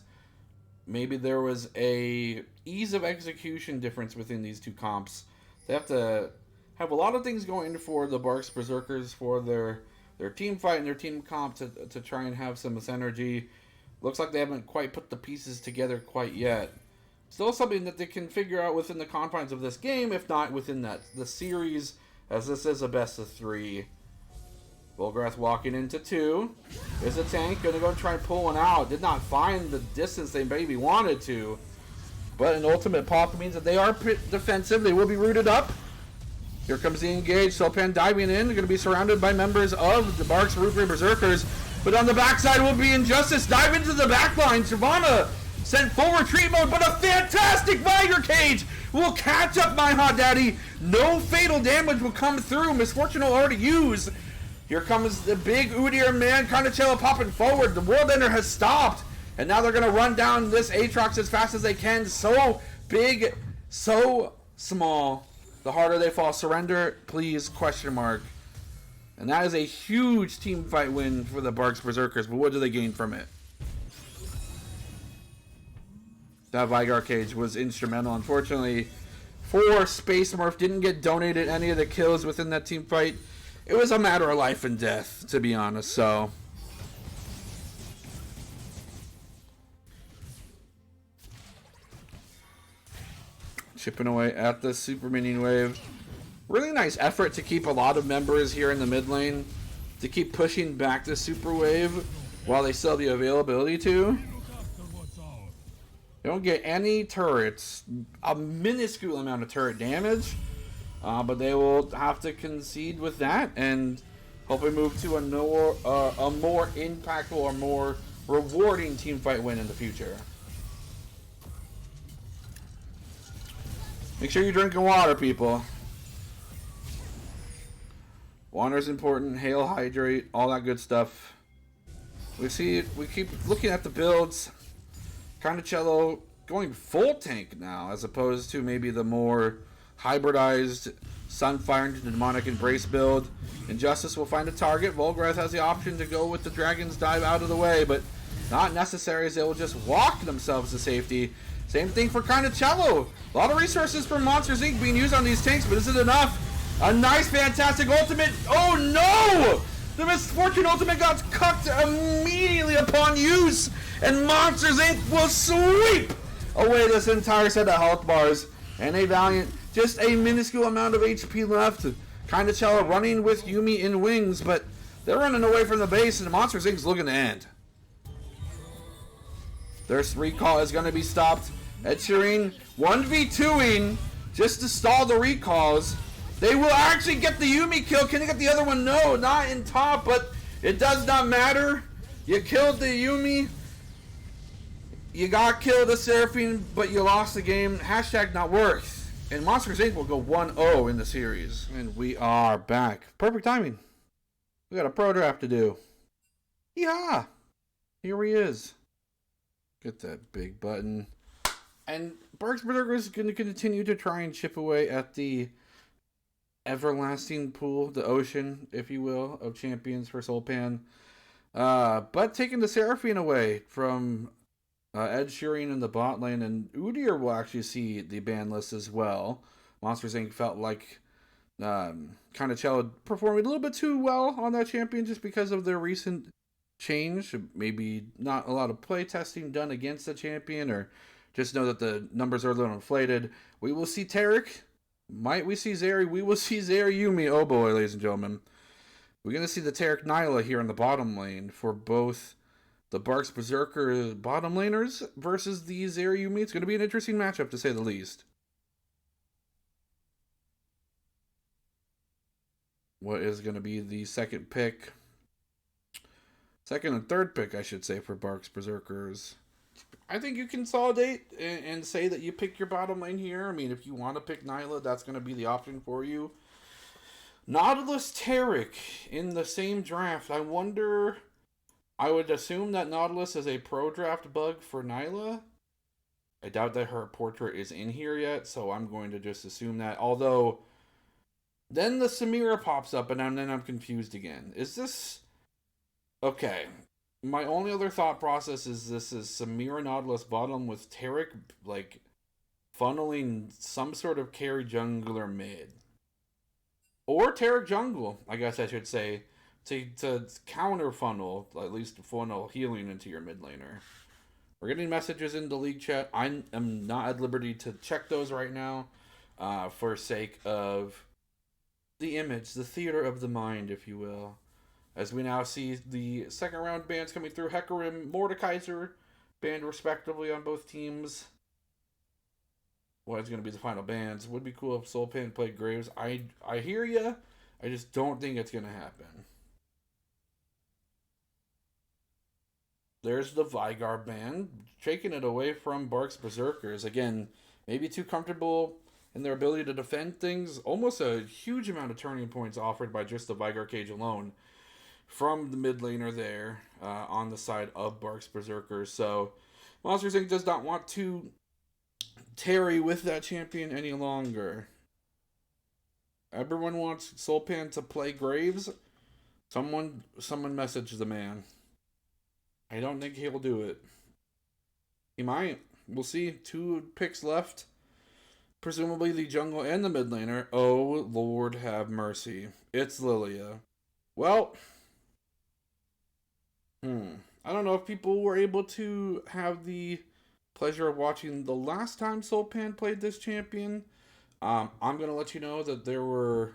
maybe there was a ease of execution difference within these two comps. They have to have a lot of things going for the Barq's Berserkers for their team fight and their team comp to try and have some synergy. Looks like they haven't quite put the pieces together quite yet. Still something that they can figure out within the confines of this game, if not within the series, as this is a best of 3. Volgrath walking into 2. Is a tank going to go try and pull one out. Did not find the distance they maybe wanted to. But an ultimate pop means that they are defensive. They will be rooted up. Here comes the engage. Sopan diving in. They're going to be surrounded by members of the Barq's Root Berserkers. But on the backside will be Injustice. Dive into the backline. Shyvana sent full retreat mode, but a fantastic Viger Cage will catch up my hot daddy. No fatal damage will come through. Misfortune will already use. Here comes the big Udyr man, kind of cello popping forward. The World Ender has stopped. And now they're going to run down this Aatrox as fast as they can. So big, so small. The harder they fall. Surrender, please, question mark. And that is a huge team fight win for the Barq's Berserkers. But what do they gain from it? That Vigar Cage was instrumental. Unfortunately, for Space Morph, didn't get donated any of the kills within that team fight. It was a matter of life and death, to be honest, so. Chipping away at the Super Minion Wave. Really nice effort to keep a lot of members here in the mid lane. To keep pushing back the Super Wave while they still have the availability to. They don't get any turrets. A minuscule amount of turret damage. But they will have to concede with that and hopefully move to a more impactful or more rewarding team fight win in the future. Make sure you're drinking water, people. Water is important. Hail, hydrate, all that good stuff. We keep looking at the builds. Kind of cello going full tank now, as opposed to maybe the more hybridized Sunfire into Demonic Embrace build. Injustice will find a target. Volgrath has the option to go with the Dragon's Dive out of the way, but not necessary, as they will just walk themselves to safety. Same thing for kind of cello. A lot of resources from Monsters Inc. being used on these tanks, but is it enough? A nice, fantastic ultimate. Oh no! The Misfortune ultimate got cucked immediately upon use, and Monsters Inc. will sweep away this entire set of health bars. And a Valiant, just a minuscule amount of HP left. Kind of cello running with Yuumi in wings, but they're running away from the base, and the Monsters Inc.'s looking to end. Their recall is going to be stopped. Ed Sheeran 1v2ing just to stall the recalls. They will actually get the Yuumi kill. Can they get the other one? No, not in top, but it does not matter. You killed the Yuumi. You got killed the Seraphine, but you lost the game. Hashtag not worth. And Monsters Inc. will go 1-0 in the series. And we are back. Perfect timing. We got a pro draft to do. Yeah. Here he is. Get that big button. And Barq's Berserkers is going to continue to try and chip away at the everlasting pool, the ocean, if you will, of champions for Soulpan. But taking the Seraphine away from Ed Sheeran in the bot lane, and Udyr will actually see the ban list as well. Monsters Inc. felt like kind of cello performing a little bit too well on that champion just because of their recent change. Maybe not a lot of play testing done against the champion, or just know that the numbers are a little inflated. We will see Taric. Might we see Zeri? We will see Zeri Yuumi. Oh boy, ladies and gentlemen. We're going to see the Taric Nyla here in the bottom lane for both the Barq's Berserker bottom laners versus the Zeri Yuumi. It's going to be an interesting matchup, to say the least. What is going to be the second and third pick, I should say, for Barq's Berserkers? I think you consolidate and say that you pick your bottom lane here. I mean, if you want to pick Nyla, that's going to be the option for you. Nautilus Tarek in the same draft. I wonder. I would assume that Nautilus is a pro draft bug for Nyla. I doubt that her portrait is in here yet, so I'm going to just assume that. Although, then the Samira pops up, and then I'm confused again. Is this. Okay. My only other thought process is this is Samira Nautilus bottom with Tarek, like, funneling some sort of carry jungler mid. Or Tarek jungle, I guess I should say, to counter funnel, at least funnel healing into your mid laner. We're getting messages in the league chat. I am not at liberty to check those right now, for sake of the image, the theater of the mind, if you will. As we now see the second round bans coming through, Hecarim, Mordekaiser, banned respectively on both teams. What is going to be the final bans? Would be cool if Soulpan played Graves. I hear ya. I just don't think it's going to happen. There's the Vigar ban, taking it away from Barq's Berserkers. Again, maybe too comfortable in their ability to defend things. Almost a huge amount of turning points offered by just the Vigar cage alone from the mid laner there, on the side of Barq's Berserkers. So, Monsters Inc. does not want to tarry with that champion any longer. Everyone wants Soulpan to play Graves. Someone message the man. I don't think he'll do it. He might. We'll see. 2 picks left. Presumably the jungle and the mid laner. Oh, Lord have mercy. It's Lilia. Well, I don't know if people were able to have the pleasure of watching the last time Soulpan played this champion. I'm going to let you know that there were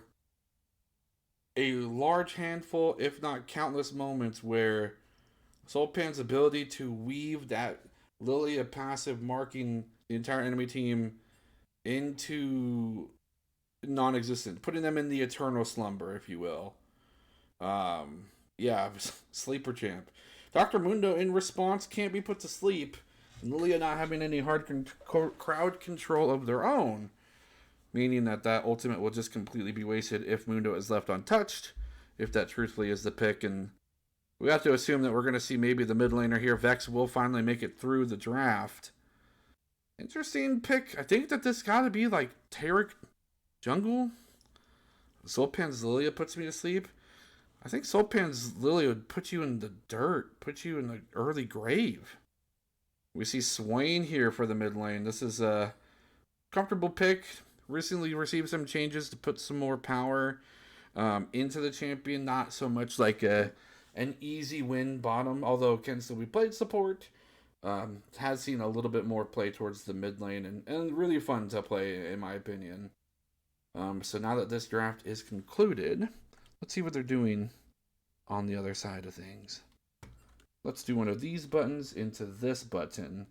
a large handful, if not countless moments where Soulpan's ability to weave that Lilia passive marking the entire enemy team into non-existent, putting them in the eternal slumber, if you will. Yeah, sleeper champ. Dr. Mundo, in response, can't be put to sleep, and Lilia not having any hard crowd control of their own, meaning that ultimate will just completely be wasted if Mundo is left untouched, if that truthfully is the pick, and we have to assume that we're going to see maybe the mid laner here. Vex will finally make it through the draft. Interesting pick. I think that this got to be like Tarek jungle. Soulpan's Lilia puts me to sleep. I think Soulpan's Lilia would put you in the dirt, put you in the early grave. We see Swain here for the mid lane. This is a comfortable pick. Recently received some changes to put some more power into the champion. Not so much like an easy win bottom, although can still be played support. Has seen a little bit more play towards the mid lane and really fun to play, in my opinion. So now that this draft is concluded, let's see what they're doing on the other side of things. Let's do one of these buttons into this button.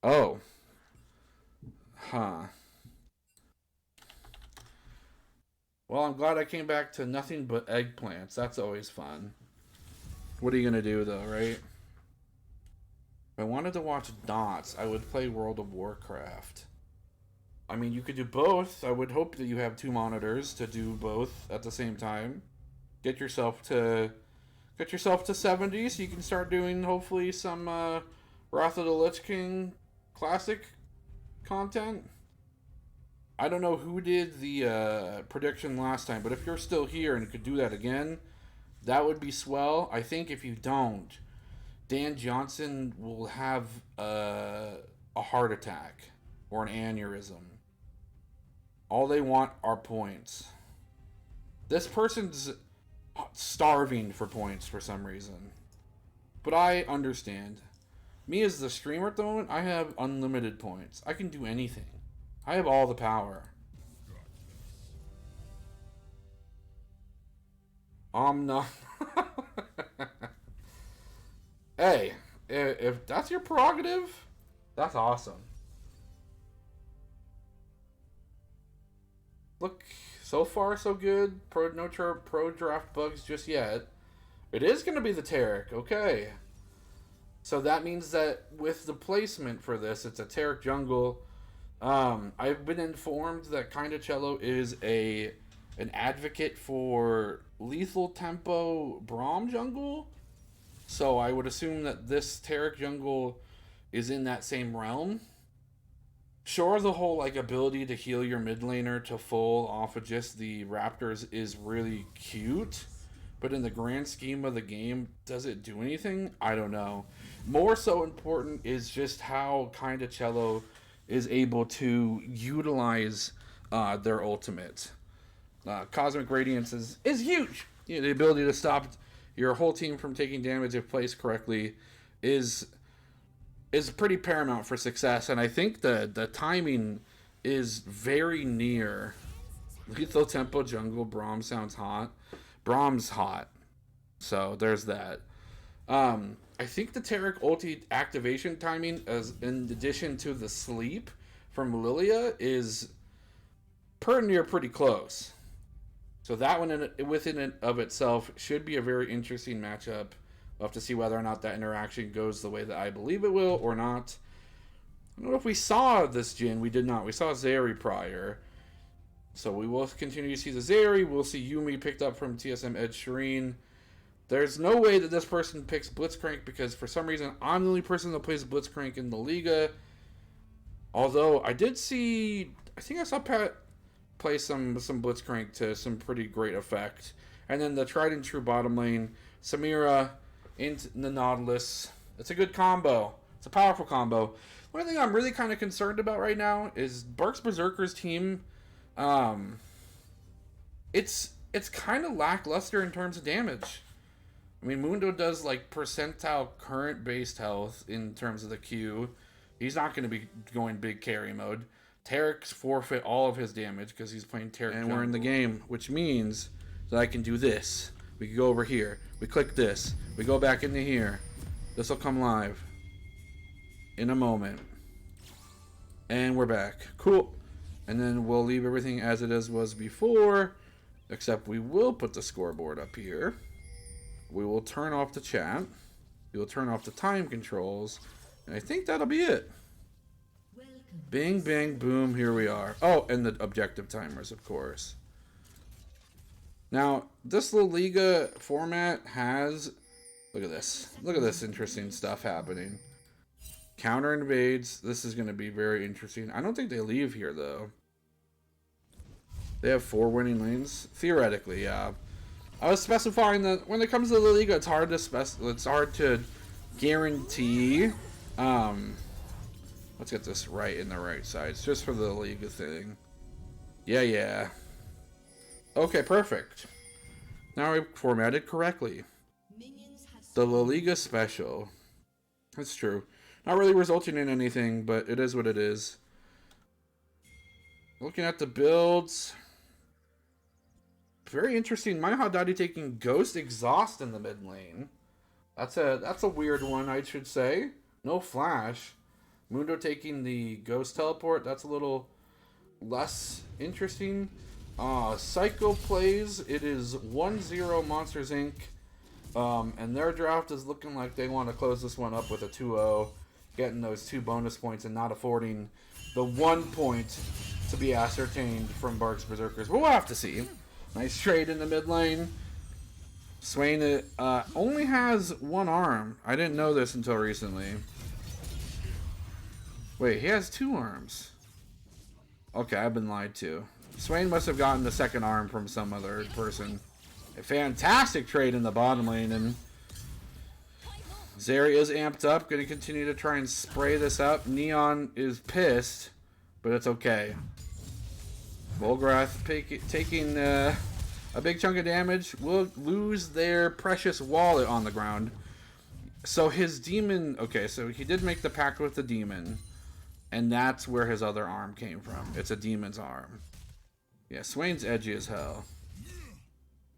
Oh. Huh. Well, I'm glad I came back to nothing but eggplants. That's always fun. What are you going to do, though, right? If I wanted to watch dots, I would play World of Warcraft. I mean, you could do both. I would hope that you have 2 monitors to do both at the same time. Get yourself to 70 so you can start doing, hopefully, some Wrath of the Lich King classic content. I don't know who did the prediction last time, but if you're still here and could do that again, that would be swell. I think if you don't, Dan Johnson will have a heart attack or an aneurysm. All they want are points. This person's starving for points for some reason. But I understand. Me as the streamer at the moment, I have unlimited points. I can do anything. I have all the power. I'm not... Hey, if that's your prerogative, that's awesome. Look, so far so good. No pro draft bugs just yet. It is going to be the Tarek, okay. So that means that with the placement for this, it's a Taric jungle. I've been informed that Kinda Cello is an advocate for lethal tempo Braum jungle. So I would assume that this Taric jungle is in that same realm. Sure, the whole like ability to heal your mid laner to full off of just the Raptors is really cute, but in the grand scheme of the game, does it do anything? I don't know. More so important is just how Kinda Cello is able to utilize their ultimate. Cosmic Radiance is huge. You know, the ability to stop your whole team from taking damage if placed correctly is pretty paramount for success, and I think the timing is very near. Lethal tempo jungle Braum sounds hot. Braum's hot, so there's that. I think the Taric ulti activation timing, as in addition to the sleep from Lilia, is pretty close. So that one within and of itself should be a very interesting matchup. We'll have to see whether or not that interaction goes the way that I believe it will or not. I don't know if we saw this Jhin. We did not. We saw Zeri prior. So we will continue to see the Zeri. We'll see Yuumi picked up from TSM Ed Shireen. There's no way that this person picks Blitzcrank because for some reason I'm the only person that plays Blitzcrank in the Liga. Although I did see, I think I saw Pat play some Blitzcrank to some pretty great effect. And then the tried and true bottom lane, Samira into the Nautilus. It's a good combo. It's a powerful combo. One thing I'm really kind of concerned about right now is Barq's Berserkers team. It's kind of lackluster in terms of damage. I mean, Mundo does like percentile current based health in terms of the Q. He's not going to be going big carry mode. Taric's forfeit all of his damage because he's playing Taric. And we're in the game, which means that I can do this. We can go over here. We click this. We go back into here. This will come live in a moment. And we're back. Cool. And then we'll leave everything as it was before, except we will put the scoreboard up here. We will turn off the chat. We will turn off the time controls. And I think that'll be it. Bing, bang, boom, here we are. Oh, and the objective timers, of course. Now, this little Liga format has... Look at this. Look at this interesting stuff happening. Counter invades. This is going to be very interesting. I don't think they leave here, though. They have 4 winning lanes? Theoretically, yeah. I was specifying that when it comes to the Liga, it's hard to guarantee. Let's get this right in the right sides, just for the Liga thing. Yeah. Okay, perfect. Now we've formatted correctly. The La Liga special. That's true. Not really resulting in anything, but it is what it is. Looking at the builds. Very interesting. My Haddadi taking Ghost Exhaust in the mid lane. That's a weird one, I should say. No Flash. Mundo taking the Ghost Teleport. That's a little less interesting. Psycho plays. It is 1-0 Monsters Inc. And their draft is looking like they want to close this one up with a 2-0. Getting those 2 bonus points and not affording the 1 point to be ascertained from Barq's Berserkers. But we'll have to see. Nice trade in the mid lane. Swain only has 1 arm. I didn't know this until recently. Wait, he has 2 arms. Okay, I've been lied to. Swain must have gotten the 2nd arm from some other person. A fantastic trade in the bottom lane, and Zeri is amped up. Going to continue to try and spray this up. Neon is pissed, but it's okay. Volgrath taking a big chunk of damage. Will lose their precious wallet on the ground. So his demon... Okay, so he did make the pact with the demon. And that's where his other arm came from. It's a demon's arm. Yeah, Swain's edgy as hell.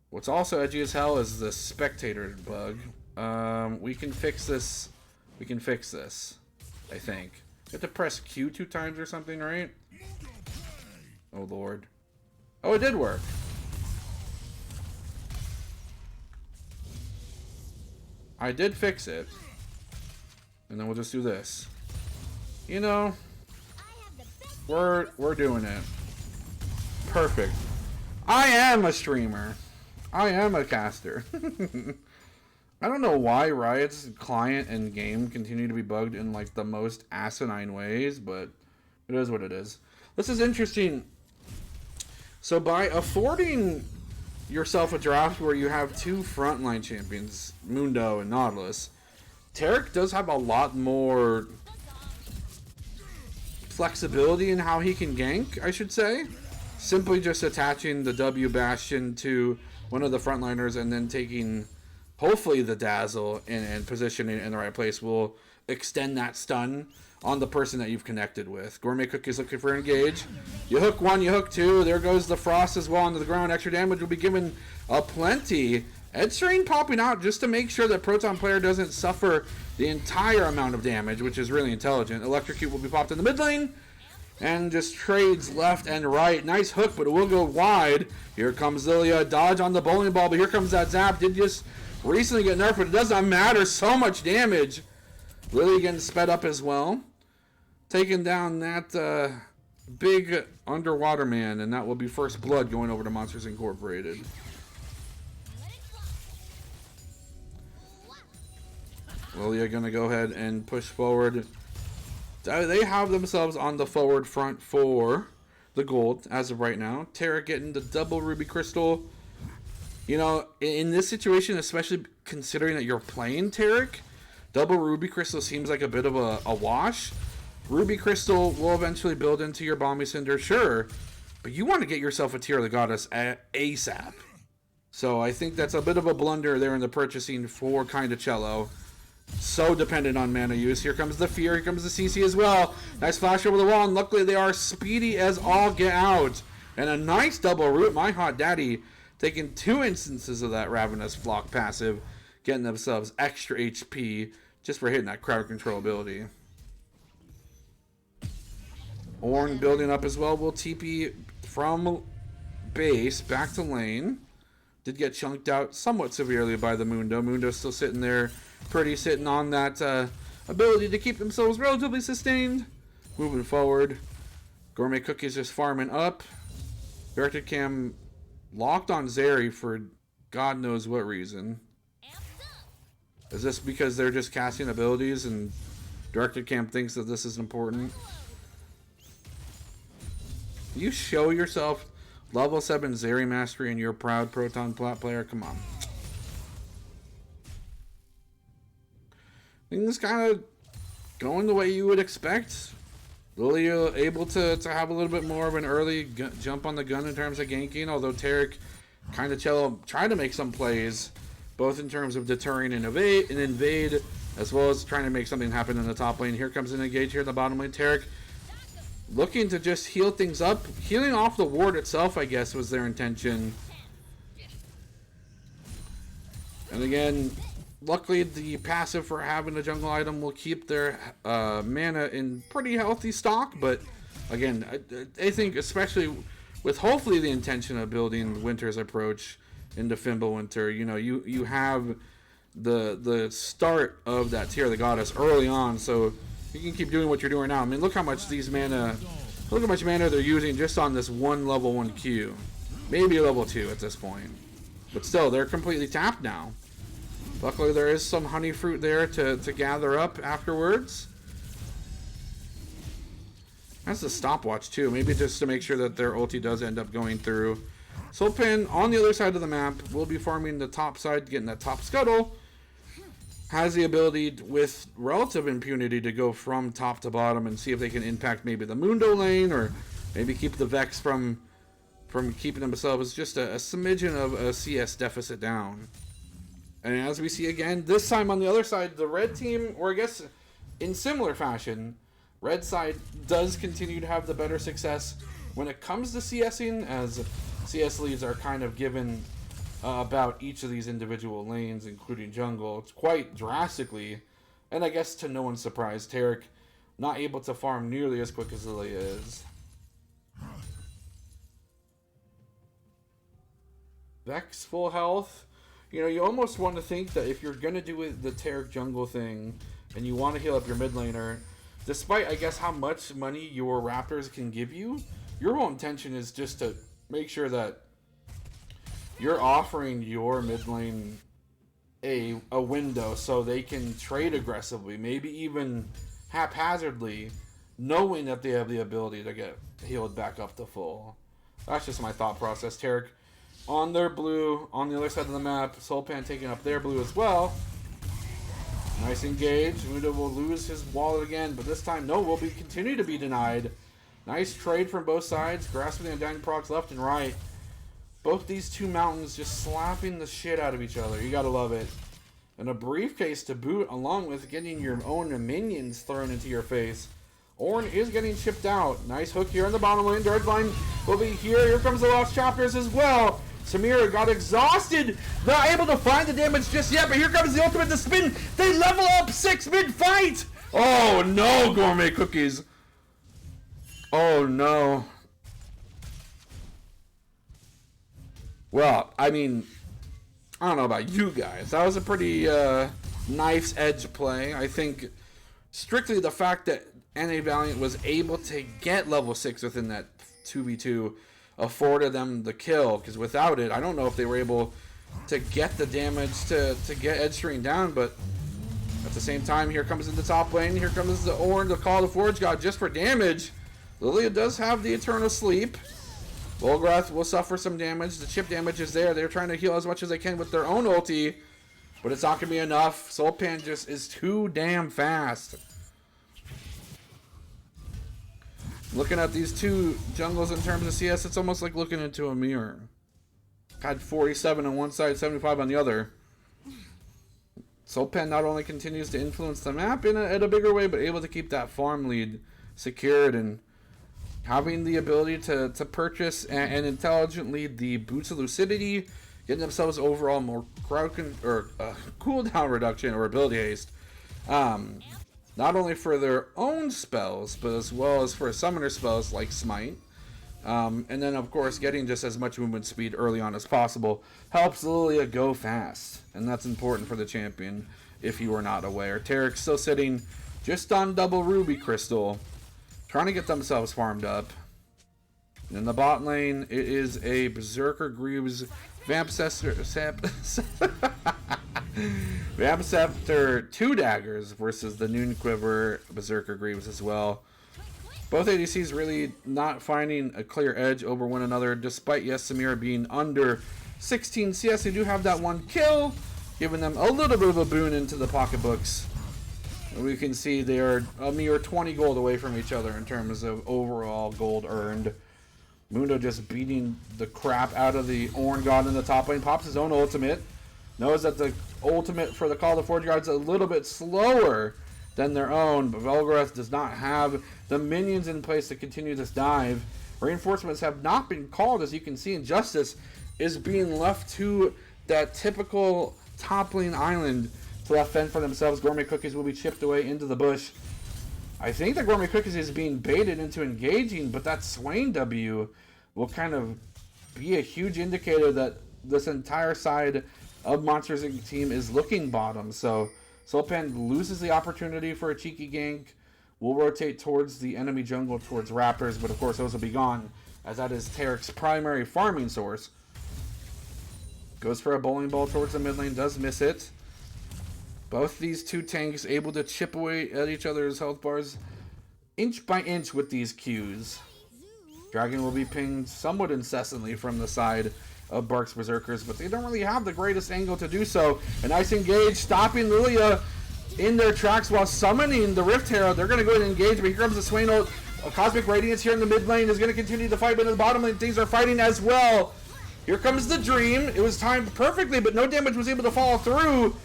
What's also edgy as hell is the spectator bug. We can fix this. We can fix this, I think. You have to press Q 2 times or something, right? Oh, Lord. Oh, it did work. I did fix it. And then we'll just do this. You know, we're doing it. Perfect. I am a streamer. I am a caster. I don't know why Riot's client and game continue to be bugged in like the most asinine ways, but it is what it is. This is interesting. So by affording yourself a draft where you have two frontline champions, Mundo and Nautilus, Taric does have a lot more flexibility in how he can gank, I should say. Simply just attaching the W Bastion to one of the frontliners and then taking, hopefully, the Dazzle and positioning it in the right place will extend that stun on the person that you've connected with. Gourmet Cookie's looking for engage. You hook one, you hook two. There goes the Frost as well onto the ground. Extra damage will be given plenty. Ed Strain popping out just to make sure that Proton player doesn't suffer the entire amount of damage, which is really intelligent. Electrocute will be popped in the mid lane. And just trades left and right. Nice hook, but it will go wide. Here comes Lilia. Dodge on the bowling ball, but here comes that zap. Did just recently get nerfed, but it does not matter. So much damage. Lilia getting sped up as well. Taking down that big underwater man, and that will be first blood going over to Monsters Incorporated. Lilia going to go ahead and push forward. They have themselves on the forward front for the gold as of right now. Tara getting the double Ruby Crystal. You know, in this situation, especially considering that you're playing Taric, double Ruby Crystal seems like a bit of a wash. Ruby Crystal will eventually build into your Balmy Cinder, sure, but you want to get yourself a Tear of the Goddess ASAP. So I think that's a bit of a blunder there in the purchasing for Kinda Cello. So dependent on mana use. Here comes the Fear. Here comes the CC as well. Nice flash over the wall, and luckily they are speedy as all get out. And a nice double root. My hot daddy taking 2 instances of that Ravenous Flock passive, getting themselves extra HP just for hitting that crowd control ability. Ornn building up as well. Will TP from base back to lane. Did get chunked out somewhat severely by the Mundo. Mundo's still sitting there, sitting on that ability to keep themselves relatively sustained. Moving forward. Gourmet Cookie's just farming up. Directed Cam locked on Zeri for God knows what reason. Is this because they're just casting abilities and Directed Cam thinks that this is important? You show yourself level 7 Zeri mastery and you're a proud Proton Plat player? Come on. Things kind of going the way you would expect. Lilia able to have a little bit more of an early jump on the gun in terms of ganking, although Taric Kinda Cello tried to make some plays, both in terms of deterring and invade, as well as trying to make something happen in the top lane. Here comes an engage here in the bottom lane. Taric looking to just heal things up. Healing off the ward itself, I guess, was their intention. And again, luckily the passive for having a jungle item will keep their mana in pretty healthy stock. But again, I think especially with hopefully the intention of building Winter's approach into Fimbulwinter, you know, you have the start of that Tear of the Goddess early on, so you can keep doing what you're doing now. I mean, look how much mana they're using just on this one level 1 Q. Maybe a level 2 at this point. But still, they're completely tapped now. Luckily, there is some honey fruit there to gather up afterwards. That's a stopwatch, too. Maybe just to make sure that their ulti does end up going through. Sulpan, on the other side of the map, will be farming the top side, getting that top scuttle. Has the ability with relative impunity to go from top to bottom and see if they can impact maybe the Mundo lane or maybe keep the Vex from keeping themselves just a smidgen of a CS deficit down. And as we see again, this time on the other side, the red team, or I guess in similar fashion, red side does continue to have the better success when it comes to CSing, as CS leads are kind of given about each of these individual lanes, including jungle. It's quite drastically, and I guess to no one's surprise, Taric not able to farm nearly as quick as Lilia is. Vex full health. You know, you almost want to think that if you're going to do the Taric jungle thing and you want to heal up your mid laner, despite, I guess, how much money your Raptors can give you, your whole intention is just to make sure that you're offering your mid lane a window so they can trade aggressively, maybe even haphazardly, knowing that they have the ability to get healed back up to full. That's just my thought process. Taric on their blue, on the other side of the map. Sulpan taking up their blue as well. Nice engage. Muda will lose his wallet again, but this time, no, will continue to be denied. Nice trade from both sides. Grasping and dying procs left and right. Both these two mountains just slapping the shit out of each other. You gotta love it. And a briefcase to boot, along with getting your own minions thrown into your face. Ornn is getting chipped out. Nice hook here in the bottom lane. Dirge line will be here. Here comes the Lost Choppers as well. Samira got exhausted. Not able to find the damage just yet, but here comes the ultimate to spin. They level up 6 mid-fight. Oh no, Gourmet Cookies. Oh no. Well, I mean, I don't know about you guys. That was a pretty knife's edge play. I think strictly the fact that NA Valiant was able to get level 6 within that 2v2 afforded them the kill, because without it, I don't know if they were able to get the damage to get Edge String down, but at the same time, here comes in the top lane, here comes the Ornn, the Call of the Forge God, just for damage. Lilia does have the Eternal Sleep. Volgrath will suffer some damage. The chip damage is there. They're trying to heal as much as they can with their own ulti, but it's not going to be enough. Sulpan just is too damn fast. Looking at these two jungles in terms of CS, it's almost like looking into a mirror. Had 47 on one side, 75 on the other. Sulpan not only continues to influence the map in a bigger way, but able to keep that farm lead secured and having the ability to purchase and intelligently the Boots of Lucidity, getting themselves overall more cooldown reduction or ability haste. Not only for their own spells, but as well as for summoner spells like Smite. And then, of course, getting just as much movement speed early on as possible helps Lilia go fast. And that's important for the champion, if you were not aware. Taric's still sitting just on double Ruby Crystal, trying to get themselves farmed up. In the bot lane, it is a Berserker Greaves Vamp Scepter 2 daggers versus the Noon Quiver Berserker Greaves as well. Both ADCs really not finding a clear edge over one another, despite, yes, Samira being under 16 CS. They do have that one kill, giving them a little bit of a boon into the pocketbooks. We can see they are a mere 20 gold away from each other in terms of overall gold earned. Mundo just beating the crap out of the Ornn God in the top lane. Pops his own ultimate. Knows that the ultimate for the Call of the Forge God is a little bit slower than their own, but Vel'Goroth does not have the minions in place to continue this dive. Reinforcements have not been called, as you can see, and Justice is being left to that typical top lane island to fend for themselves. Gourmet Cookies will be chipped away into the bush. I think that Gourmet Cookies is being baited into engaging, but that Swain W will kind of be a huge indicator that this entire side of Monsters Inc. team is looking bottom. So Sulpan loses the opportunity for a cheeky gank. Will rotate towards the enemy jungle, towards Raptors, but of course those will be gone, as that is Taric's primary farming source. Goes for a bowling ball towards the mid lane, does miss it. Both these two tanks able to chip away at each other's health bars inch by inch with these Qs. Dragon will be pinged somewhat incessantly from the side of Barq's Berserkers, but they don't really have the greatest angle to do so. A nice engage, stopping Lilia in their tracks while summoning the Rift Herald. They're going to go ahead and engage, but here comes the Swain ult. Cosmic Radiance here in the mid lane is going to continue to fight, but in the bottom lane things are fighting as well. Here comes the Dream. It was timed perfectly, but no damage was able to follow through.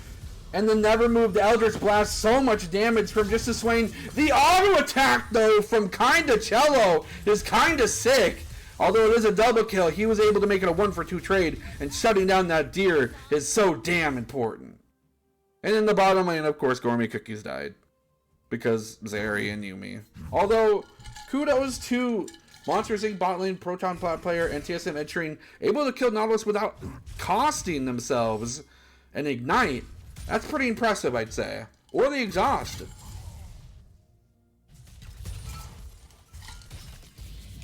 And the never moved Eldritch Blast, so much damage from just the Swain. The auto attack, though, from Kinda Cello is kinda sick. Although it is a double kill, he was able to make it a 1-for-2 trade, and shutting down that deer is so damn important. And in the bottom lane, of course, Gourmet Cookies died, because Zeri and Yumi. Although, kudos to Monsters Inc. bot lane, Proton Plat player, and TSM entering, able to kill Nautilus without costing themselves and Ignite, that's pretty impressive, I'd say. Or the Exhaust.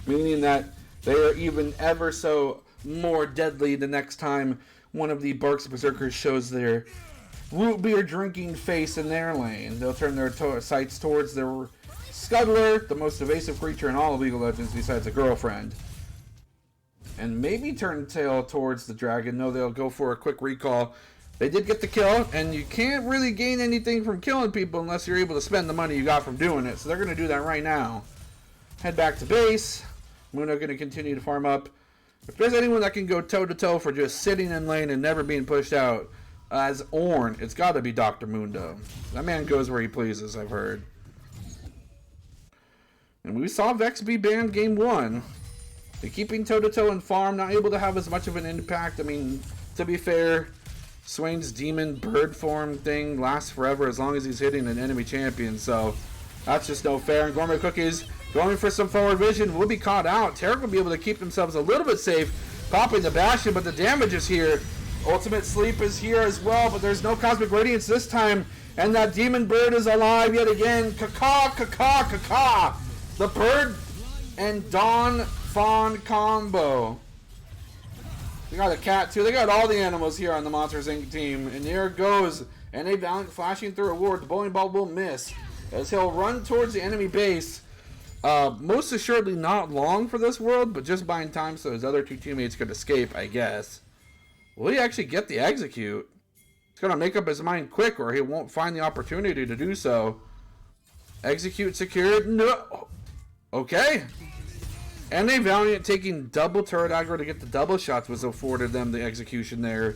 Meaning that they are even ever so more deadly the next time one of the Barq's Berserkers shows their root beer drinking face in their lane. They'll turn their sights towards their Scuttler, the most evasive creature in all of League of Legends besides a girlfriend. And maybe turn tail towards the dragon. No, they'll go for a quick recall. They did get the kill, and you can't really gain anything from killing people unless you're able to spend the money you got from doing it. So they're going to do that right now. Head back to base. Mundo going to continue to farm up. If there's anyone that can go toe-to-toe for just sitting in lane and never being pushed out as Ornn, it's got to be Dr. Mundo. That man goes where he pleases, I've heard. And we saw Vex be banned game 1. They're keeping toe-to-toe in farm, not able to have as much of an impact. I mean, to be fair, Swain's demon bird form thing lasts forever as long as he's hitting an enemy champion, so that's just no fair. And Gourmet Cookies going for some forward vision will be caught out. Tarek will be able to keep themselves a little bit safe, popping the Bastion, but the damage is here. Ultimate Sleep is here as well, but there's no Cosmic Radiance this time, and that demon bird is alive yet again. Caw, caw, caw, caw. The bird and Dawn Fawn combo. They got a cat too. They got all the animals here on the Monsters Inc. team. And there it goes. And a Valiant flashing through a ward. The bowling ball will miss as he'll run towards the enemy base. Most assuredly not long for this world, but just buying time so his other two teammates could escape, I guess. Will he actually get the execute? He's going to make up his mind quick or he won't find the opportunity to do so. Execute secured. No. Okay. And a Valiant taking double turret aggro to get the double shots was afforded them the execution there.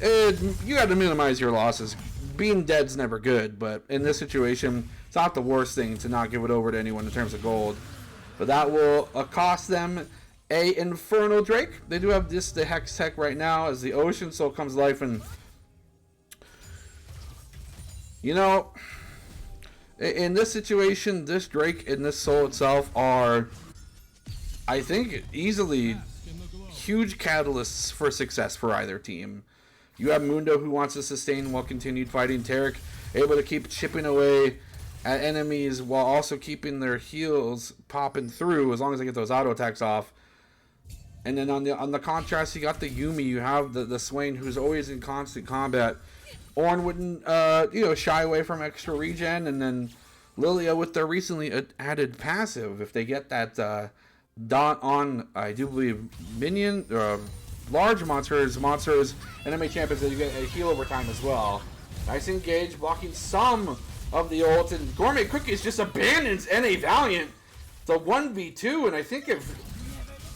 You got to minimize your losses. Being dead's never good, but in this situation, it's not the worst thing to not give it over to anyone in terms of gold. But that will cost them a Infernal Drake. They do have the Hex Tech right now as the Ocean Soul comes to life, and you know, in this situation, this Drake and this Soul itself are, I think, easily huge catalysts for success for either team. You have Mundo who wants to sustain while continued fighting. Tarek able to keep chipping away at enemies while also keeping their heals popping through as long as they get those auto attacks off. And then on the contrast, you got the Yuumi. You have the Swain who's always in constant combat. Ornn wouldn't shy away from extra regen, and then Lilia with their recently added passive. If they get that dot on, I do believe, minion, large monsters, enemy champions, that you get a heal over time as well. Nice engage, blocking some of the ult, and Gourmet Cookies just abandons NA Valiant. It's a 1v2, and I think if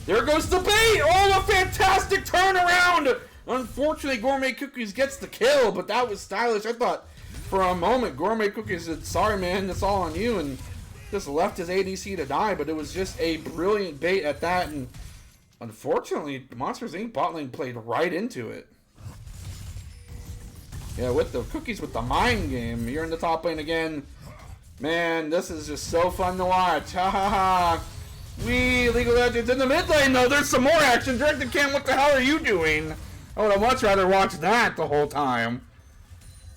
there goes the bait! Oh, a fantastic turnaround! Unfortunately, Gourmet Cookies gets the kill, but that was stylish. I thought for a moment Gourmet Cookies said, sorry man, that's all on you, and just left his ADC to die, but it was just a brilliant bait at that, and unfortunately, Monsters Inc. bot lane played right into it. Yeah, with the Cookies with the mind game. You're in the top lane again. Man, this is just so fun to watch. Ha ha ha. We League of Legends in the mid lane, though. There's some more action. Directed Cam, what the hell are you doing? I would have much rather watched that the whole time.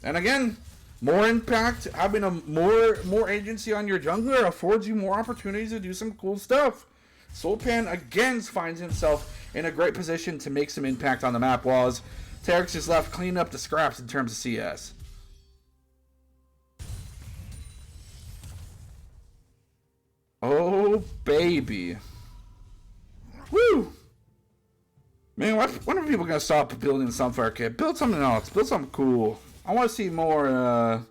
And again, more impact, having a more agency on your jungler affords you more opportunities to do some cool stuff. Soulpan again finds himself in a great position to make some impact on the map, while Tarek's just left cleaning up the scraps in terms of CS. Oh, baby. Woo! Man, when are people going to stop building Sunfire Kit? Build something else. Build something cool. I want to see more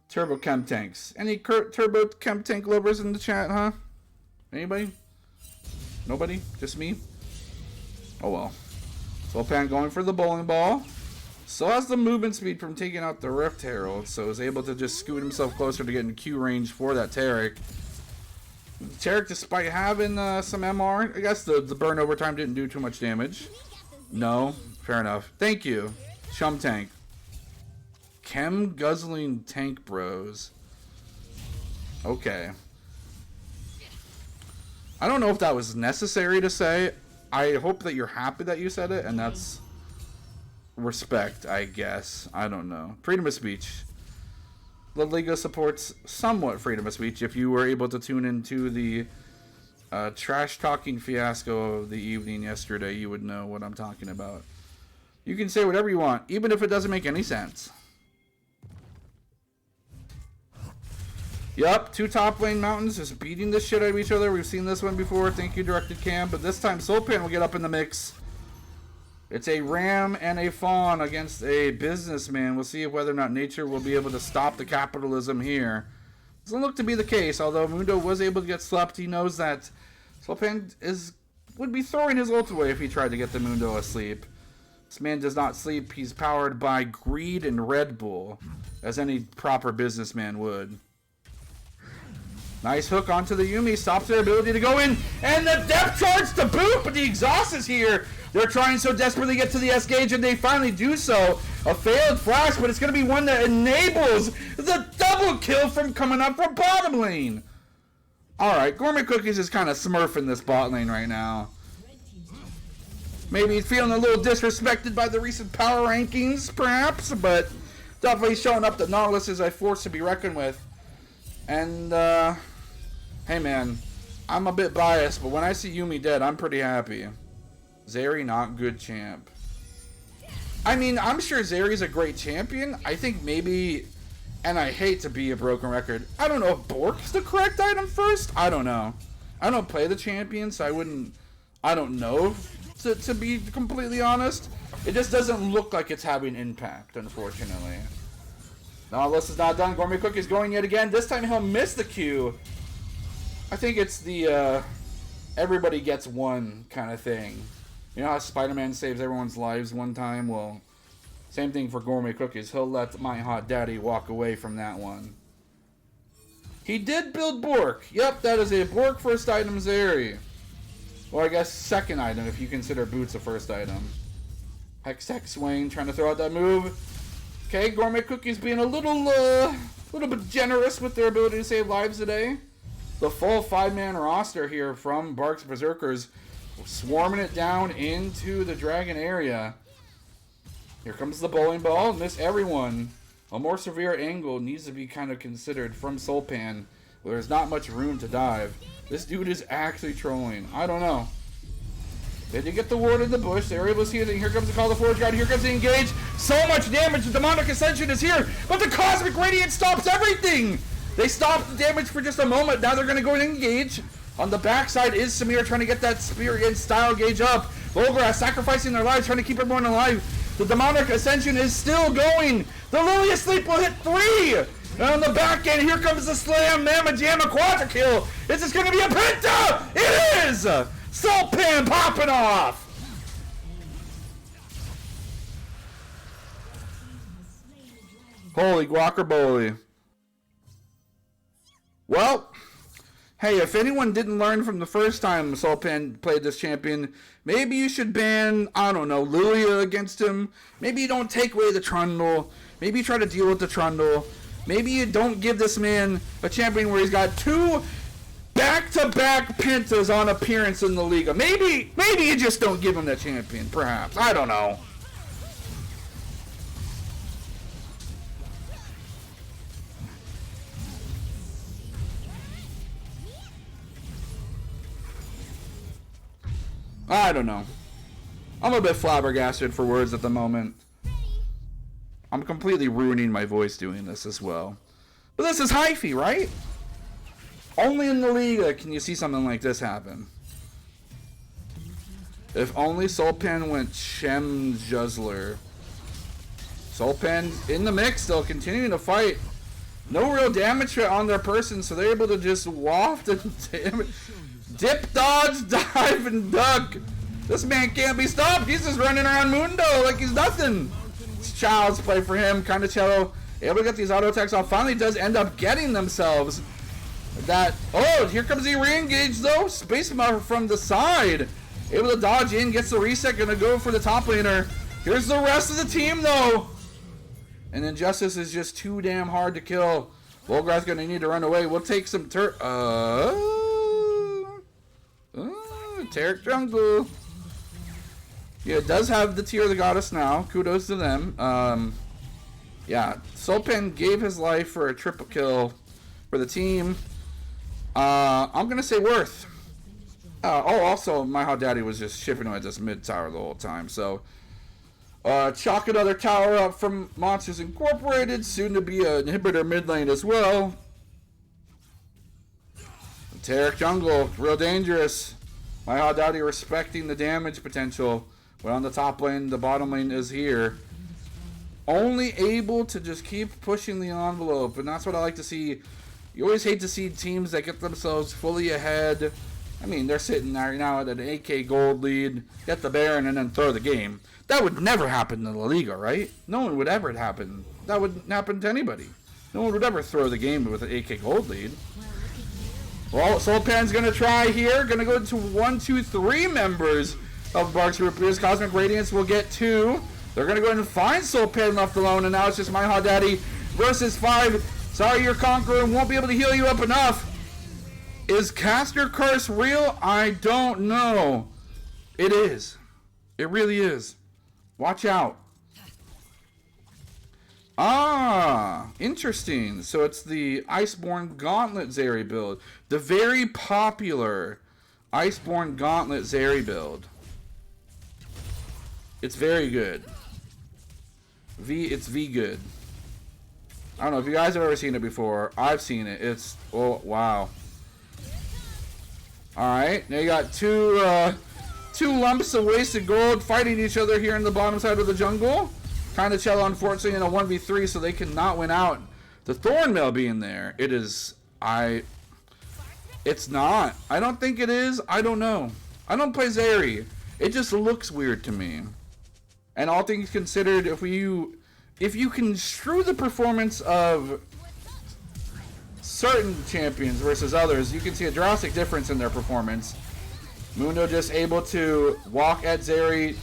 Turbo Chem Tanks. Any Turbo Chem Tank lovers in the chat, huh? Anybody? Nobody? Just me? Oh well. Soulpan going for the bowling ball. Still has the movement speed from taking out the Rift Herald, so is able to just scoot himself closer to getting Q range for that Tarek. Tarek, despite having some MR, I guess the burn over time didn't do too much damage. No, fair enough. Thank you, Chum Tank. Chem guzzling tank bros. Okay. I don't know if that was necessary to say. I hope that you're happy that you said it, and that's respect, I guess. I don't know. Freedom of speech. La Liga supports somewhat freedom of speech. If you were able to tune into the trash-talking fiasco of the evening yesterday, you would know what I'm talking about. You can say whatever you want, even if it doesn't make any sense. Yup, two top lane mountains just beating the shit out of each other. We've seen this one before. Thank you, Directed Cam. But this time, Sulpan will get up in the mix. It's a ram and a fawn against a businessman. We'll see whether or not nature will be able to stop the capitalism here. Doesn't look to be the case, although Mundo was able to get slept. He knows that Sulpan would be throwing his ult away if he tried to get the Mundo asleep. This man does not sleep. He's powered by greed and Red Bull, as any proper businessman would. Nice hook onto the Yuumi, stops their ability to go in, and the depth charge to boot, but the exhaust is here. They're trying so desperately to get to the S-Gauge, and they finally do so. A failed flash, but it's going to be one that enables the double kill from coming up from bottom lane. Alright, Gourmet Cookies is kind of smurfing this bot lane right now. Maybe he's feeling a little disrespected by the recent power rankings, perhaps, but definitely showing up that Nautilus is a force to be reckoned with. And, hey man, I'm a bit biased, but when I see Yuumi dead, I'm pretty happy. Zeri, not good champ. I mean, I'm sure Zeri's a great champion. I think maybe, and I hate to be a broken record, I don't know if Barq's the correct item first? I don't know. I don't play the champion, so I don't know, to be completely honest. It just doesn't look like it's having impact, unfortunately. Nautilus is not done. Gourmet Cookie's going yet again. This time he'll miss the Q. I think it's the everybody gets one kind of thing. You know how Spider-Man saves everyone's lives one time? Well, same thing for Gourmet Cookies. He'll let my hot daddy walk away from that one. He did build Barq. Yep, that is a Barq first item Zeri. Well, I guess second item if you consider Boots a first item. Hex Swain trying to throw out that move. Okay, Gourmet Cookies being a little bit generous with their ability to save lives today. The full 5-man roster here from Barq's Berserkers swarming it down into the dragon area. Here comes the bowling ball. Miss everyone. A more severe angle needs to be kind of considered from Sulpan, where there's not much room to dive. This dude is actually trolling. I don't know. They did get the ward in the bush. They were able to see it. Here comes the call to Forge God. Here comes the engage. So much damage. The Demonic Ascension is here. But the Cosmic Radiance stops everything. They stopped the damage for just a moment. Now they're going to go and engage. On the backside is Samir trying to get that Spear against Style Gauge up. Volgrass sacrificing their lives, trying to keep everyone alive. The Demonic Ascension is still going. The Lily Asleep will hit 3. And on the back end, here comes the Slam Mamma Jamma Quadra Kill. Is this going to be a Penta? It is! Sulpan popping off! Holy guacamole. Well, hey, if anyone didn't learn from the first time Sulpan played this champion, maybe you should ban, I don't know, Lilia against him. Maybe you don't take away the Trundle. Maybe you try to deal with the Trundle. Maybe you don't give this man a champion where he's got 2 back-to-back pentas on appearance in the Liga. Maybe you just don't give him that champion, perhaps. I don't know. I don't know. I'm a bit flabbergasted for words at the moment. I'm completely ruining my voice doing this as well. But this is hyphy, right? Only in the Liga can you see something like this happen. If only Sulpan went Shem Juzzler. Sulpan in the mix still, continuing to fight. No real damage on their person, so they're able to just waft and dip, dodge, dive, and duck. This man can't be stopped. He's just running around Mundo like he's nothing. It's child's play for him. Kind of cello. Able to get these auto attacks off. Finally does end up getting themselves that. Oh, here comes the re-engage though. Space Mother from the side. Able to dodge in. Gets the reset. Gonna go for the top laner. Here's the rest of the team though. And Injustice is just too damn hard to kill. Volgrath's gonna need to run away. We'll take some Taric jungle. Yeah, it does have the Tear of the Goddess now. Kudos to them. Yeah, Sulpan gave his life for a triple kill for the team. I'm going to say worth. Also, my hot daddy was just chipping away at this mid tower the whole time. So, chalk another tower up from Monsters Incorporated. Soon to be an inhibitor mid lane as well. Taric jungle, real dangerous. My hot daddy respecting the damage potential. But on the top lane, the bottom lane is here. Only able to just keep pushing the envelope. And that's what I like to see. You always hate to see teams that get themselves fully ahead. I mean, they're sitting there now at an 8k gold lead, get the Baron, and then throw the game. That would never happen in La Liga, right? No one would ever happen. That wouldn't happen to anybody. No one would ever throw the game with an 8k gold lead. Well, Sulpan's going to try here. Going to go to 1, 2, 3 members of Barq's group. Here's Cosmic Radiance will get 2. They're going to go ahead and find Sulpan left alone, and now it's just My Hot Daddy versus 5. Sorry, your Conqueror won't be able to heal you up enough. Is Caster Curse real? I don't know. It is. It really is. Watch out. Ah, interesting. So it's the Iceborne Gauntlet Zeri build. The very popular Iceborne Gauntlet Zeri build. It's very good. It's V good. I don't know if you guys have ever seen it before. I've seen it. It's, oh, wow. Alright, now you got two lumps of wasted gold fighting each other here in the bottom side of the jungle. Kind of Cello, unfortunately, in a 1v3, so they cannot win out. The Thornmail being there, it is, it's not. I don't think it is. I don't know. I don't play Zeri. It just looks weird to me. And all things considered, if you construe the performance of certain champions versus others, you can see a drastic difference in their performance. Mundo just able to walk at Zeri.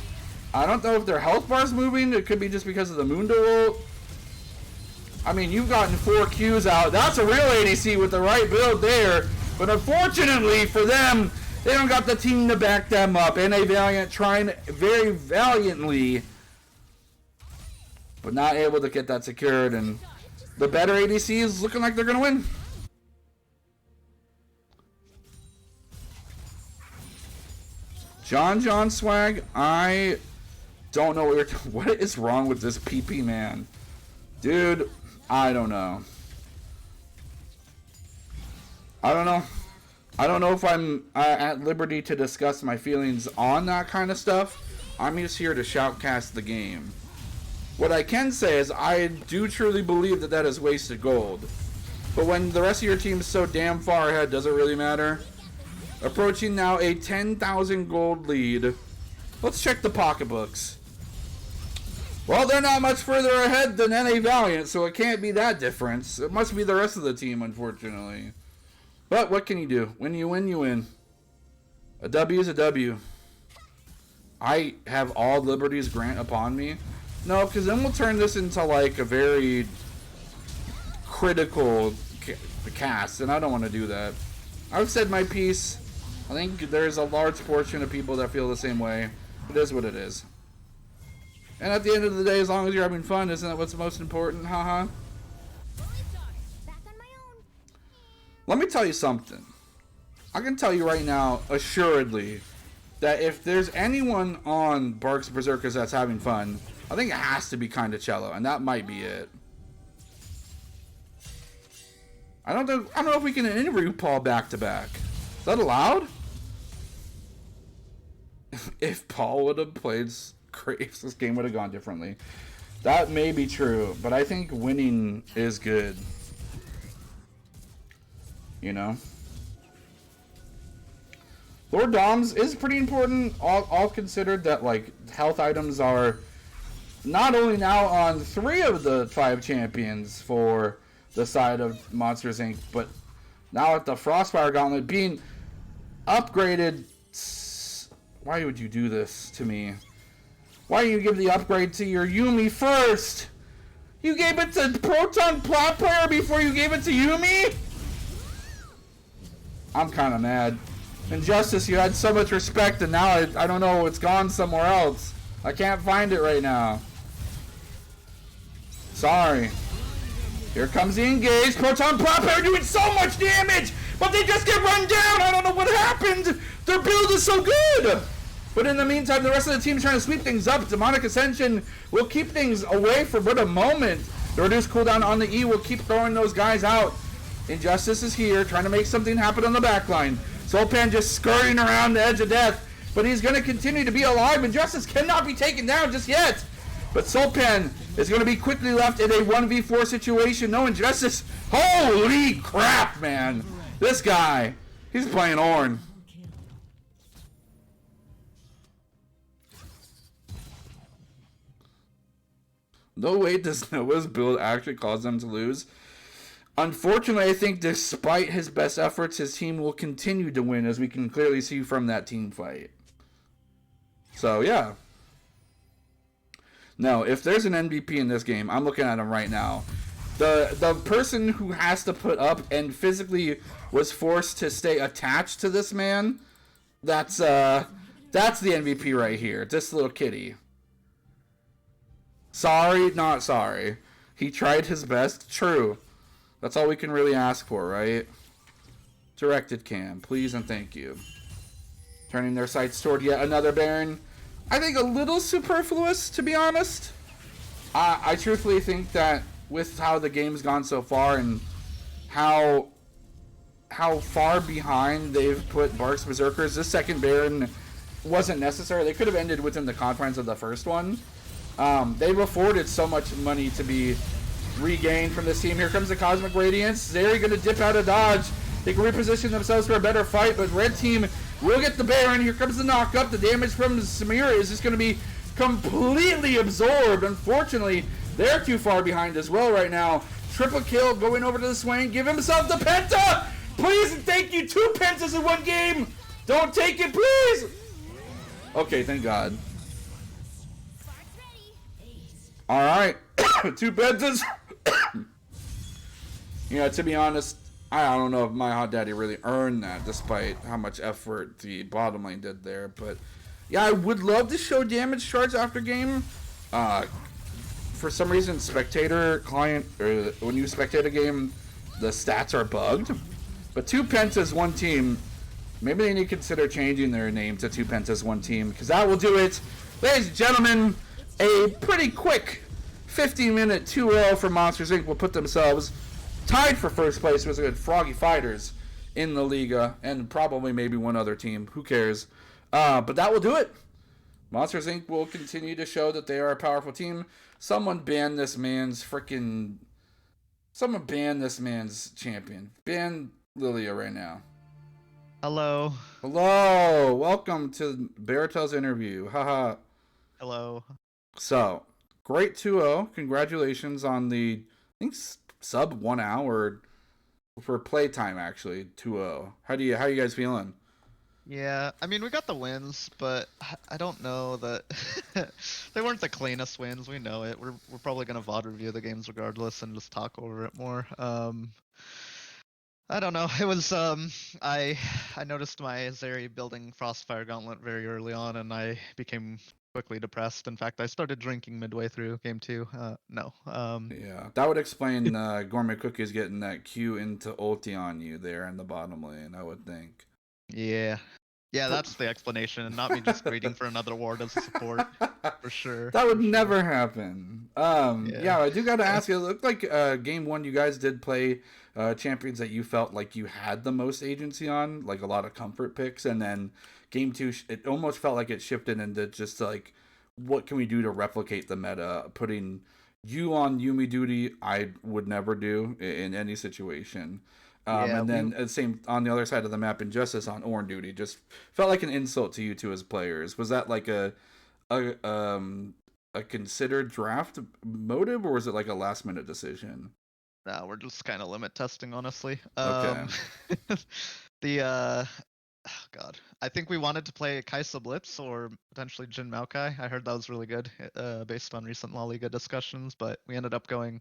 I don't know if their health bar's moving. It could be just because of the Mundo ult. I mean, you've gotten 4 Qs out. That's a real ADC with the right build there. But unfortunately for them, they don't got the team to back them up. And a Valiant trying very valiantly, but not able to get that secured. And the better ADC is looking like they're going to win. John Swag, I don't know what is wrong with this PP man. Dude, I don't know. I don't know if I'm at liberty to discuss my feelings on that kind of stuff. I'm just here to shoutcast the game. What I can say is I do truly believe that that is wasted gold. But when the rest of your team is so damn far ahead, does it really matter? Approaching now a 10,000 gold lead. Let's check the pocketbooks. Well, they're not much further ahead than NA Valiant, so it can't be that difference. It must be the rest of the team, unfortunately. But what can you do? When you win, you win. A W is a W. I have all liberties grant upon me. No, because then we'll turn this into like a very critical cast, and I don't want to do that. I've said my piece. I think there's a large portion of people that feel the same way. It is what it is. And at the end of the day, as long as you're having fun, isn't that what's most important? Haha. Let me tell you something. I can tell you right now, assuredly, that if there's anyone on Barq's Berserkers that's having fun, I think it has to be kinda Cello, and that might be it. I don't know if we can interview Paul back to back. Is that allowed? If Paul would have played Graves, this game would have gone differently. That may be true, but I think winning is good. You know? Lord Doms is pretty important, all considered that, like, health items are not only now on 3 of the 5 champions for the side of Monsters Inc., but now at the Frostfire Gauntlet being upgraded. Why would you do this to me? Why do you give the upgrade to your Yuumi first? You gave it to Proton Plat Player before you gave it to Yuumi? I'm kind of mad. Injustice, you had so much respect, and now I don't know, it's gone somewhere else. I can't find it right now. Sorry. Here comes the engage. Proton Pop are doing so much damage, but they just get run down. I don't know what happened. Their build is so good. But in the meantime, the rest of the team is trying to sweep things up. Demonic Ascension will keep things away for but a moment. The reduced cooldown on the E will keep throwing those guys out. Injustice is here, trying to make something happen on the backline. Sulpan just skirting around the edge of death, but he's going to continue to be alive. Injustice cannot be taken down just yet. But Sulpan is going to be quickly left in a 1v4 situation. No Injustice. Holy crap, man. This guy, he's playing Ornn. No way does Noah's build actually cause them to lose. Unfortunately, I think despite his best efforts, his team will continue to win, as we can clearly see from that team fight. So, yeah. No, if there's an MVP in this game, I'm looking at him right now. The person who has to put up and physically was forced to stay attached to this man, that's the MVP right here. This little kitty. Sorry, not sorry. He tried his best. True. That's all we can really ask for, right? Directed cam, please and thank you. Turning their sights toward yet another Baron. I think a little superfluous, to be honest. I truthfully think that with how the game's gone so far and how far behind they've put Barq's Berserkers, this second Baron wasn't necessary. They could have ended within the confines of the first one. They've afforded so much money to be regained from this team. Here comes the Cosmic Radiance. They're going to dip out of dodge. They can reposition themselves for a better fight, but red team will get the Baron. Here comes the knock-up. The damage from Samira is just going to be completely absorbed. Unfortunately, they're too far behind as well right now. Triple kill going over to the Swain. Give himself the Penta! Please and thank you. 2 Pentas in one game! Don't take it, please! Okay, thank God. Alright. 2 Pentas. Yeah, to be honest, I don't know if my Hot Daddy really earned that, despite how much effort the bottom lane did there. But yeah, I would love to show damage charts after game. For some reason, spectator client, or when you spectate a game, the stats are bugged. But 2 Pentas, 1 team. Maybe they need to consider changing their name to 2 Pentas, 1 team, because that will do it. Ladies and gentlemen, a pretty quick 15-minute 2-0 for Monsters Inc. will put themselves tied for first place with the Froggy Fighters in the Liga, and probably maybe one other team. Who cares? But that will do it. Monsters Inc. will continue to show that they are a powerful team. Someone ban this man's champion. Ban Lilia right now. Hello. Hello. Welcome to Baratel's interview. Haha. Hello. So, great 2-0. Congratulations on the, I think, sub 1 hour for playtime, actually. 2-0. How you guys feeling? Yeah, I mean, we got the wins, but I don't know that they weren't the cleanest wins. We know it. We're probably gonna VOD review the games regardless and just talk over it more. I don't know. It was I noticed my Zeri building Frostfire Gauntlet very early on, and I became quickly depressed. In fact, I started drinking midway through game 2. No. Yeah, that would explain Gourmet Cookies getting that Q into ulti on you there in the bottom lane, I would think. Yeah, that's the explanation, and not me just waiting for another ward as a support, for sure. That would never happen. Yeah, I do gotta ask you, it looked like game 1 you guys did play champions that you felt like you had the most agency on, like a lot of comfort picks, and then game 2, it almost felt like it shifted into just like, what can we do to replicate the meta, putting you on Yuumi duty, I would never do in any situation. And then at the same on the other side of the map, Injustice on Ornn duty just felt like an insult to you two as players. Was that like a considered draft motive, or was it like a last minute decision? No, we're just kind of limit testing, honestly. Okay. Oh god, I think we wanted to play Kaisa Blitz or potentially Jin Maokai. I heard that was really good, based on recent La Liga discussions, but we ended up going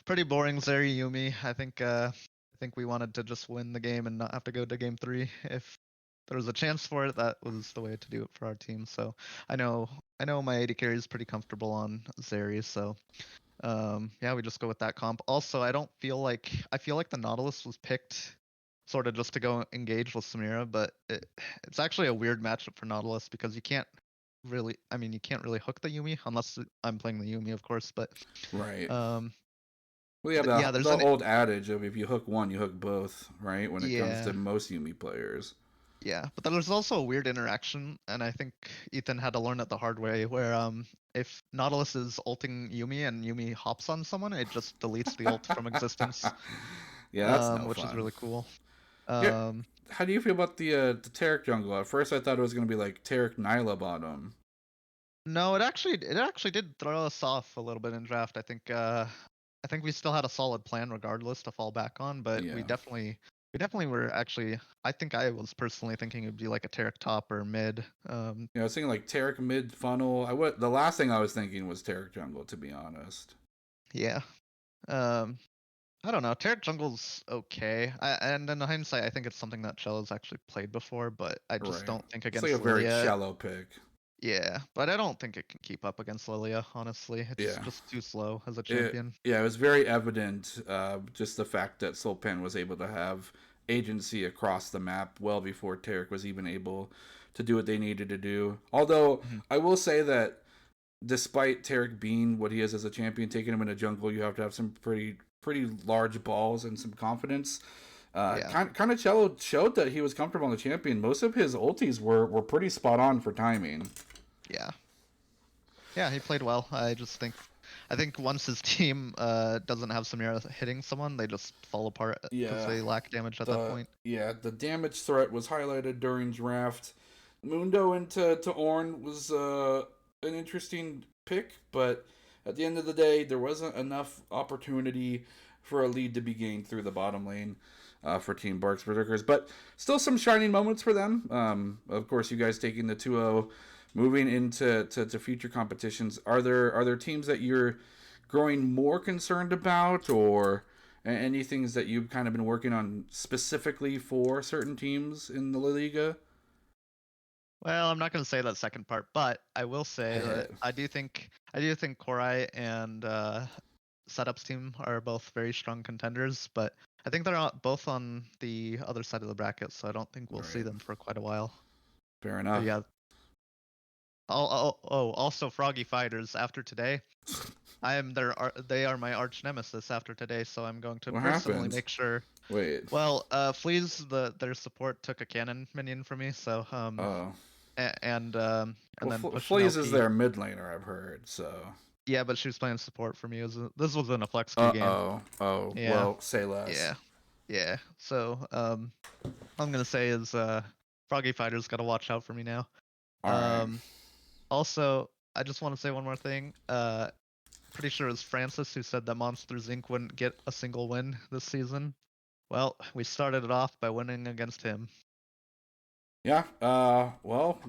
pretty boring Zeri Yuumi. I think we wanted to just win the game and not have to go to game 3 if there was a chance for it, that was the way to do it for our team. So I know I know my AD carry is pretty comfortable on Zeri, so yeah, we just go with that comp. Also, I feel like the Nautilus was picked sort of just to go engage with Samira, but it's actually a weird matchup for Nautilus because you can't really hook the Yumi unless I'm playing the Yumi, of course, but Right. um Well, yeah, yeah, the old adage of if you hook one, you hook both, right? When it comes yeah. to most Yumi players. Yeah, but there's also a weird interaction, and I think Ethan had to learn it the hard way, where if Nautilus is ulting Yumi and Yumi hops on someone, it just deletes the ult from existence, Yeah, that's no which is fun. really cool. Yeah. Um, How do you feel about the Taric jungle? At first, I thought it was gonna be like Taric Nyla bottom. no, it actually did throw us off a little bit in draft. I think we still had a solid plan regardless to fall back on, but Yeah. we definitely were actually. I think I was personally thinking it would be like a Taric top or mid. I was thinking like Taric mid funnel. The last thing I was thinking was Taric jungle, to be honest. Yeah. Um, I don't know. Taric Jungle's okay. And in hindsight, I think it's something that Cello's actually played before, but I just Right. don't think It's like a against very Lilia. shallow pick. Yeah, but I don't think it can keep up against Lilia, honestly. It's Yeah. just too slow as a champion. Yeah, it was very evident, just the fact that Sulpan was able to have agency across the map well before Taric was even able to do what they needed to do. Although Mhm. I will say that despite Taric being what he is as a champion, taking him in a jungle, you have to have some pretty large balls and some confidence. Yeah, Kind of Cello showed that he was comfortable on the champion. Most of his ultis were pretty spot on for timing. yeah. Yeah, he played well. I think once his team doesn't have Samira hitting someone, they just fall apart because Yeah, they lack damage at that point. the damage threat was highlighted during draft. Mundo into Ornn was an interesting pick, but at the end of the day, there wasn't enough opportunity for a lead to be gained through the bottom lane for Team Barq's Berserkers. But still some shining moments for them. Of course, you guys taking the 2-0, moving into to future competitions. Are there teams that you're growing more concerned about, or any things that you've kind of been working on specifically for certain teams in the Liga? Well, I'm not going to say that second part, but I will say that I do think Korai and Setup's team are both very strong contenders, but I think they're both on the other side of the bracket, so I don't think we'll see Right. them for quite a while. Fair But enough. yeah. Also Froggy Fighters after today. They are my arch nemesis after today, so I'm going to What personally happened? make sure. Wait. Well, Fleas their support took a cannon minion from me, so Oh. and Well, then pushed an Fleas is LP. their mid laner, I've heard. So. Yeah, but she was playing support for me. This was in a flex queue game. Oh. Oh. Yeah, Well, say less. yeah, yeah. So all I'm gonna say is Froggy Fighters gotta watch out for me now. All right. Um, Also, I just want to say one more thing. Pretty sure it was Francis who said that Monsters Inc. wouldn't get a single win this season. Well, we started it off by winning against him. Yeah. Well.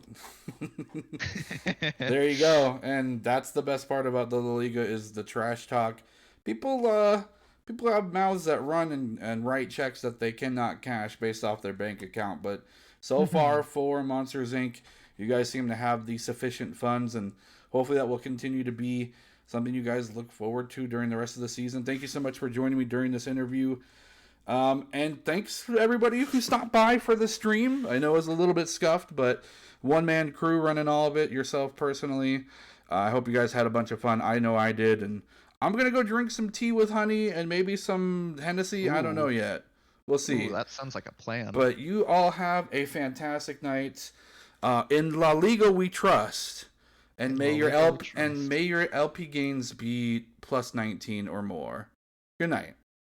There you go. And that's the best part about the La Liga is the trash talk. People. People have mouths that run and write checks that they cannot cash based off their bank account. But so far for Monsters Inc., you guys seem to have the sufficient funds, and hopefully that will continue to be something you guys look forward to during the rest of the season. Thank you so much for joining me during this interview. And thanks to everybody who stopped by for the stream. I know it was a little bit scuffed, but one man crew running all of it, yourself personally. I hope you guys had a bunch of fun. I know I did. And I'm going to go drink some tea with honey and maybe some Hennessy. I don't know Ooh, yet. We'll ooh, see. that sounds like a plan. But you all have a fantastic night. In La Liga, we trust. And In La Liga, we may trust. your LP gains be plus 19 or more. Good night.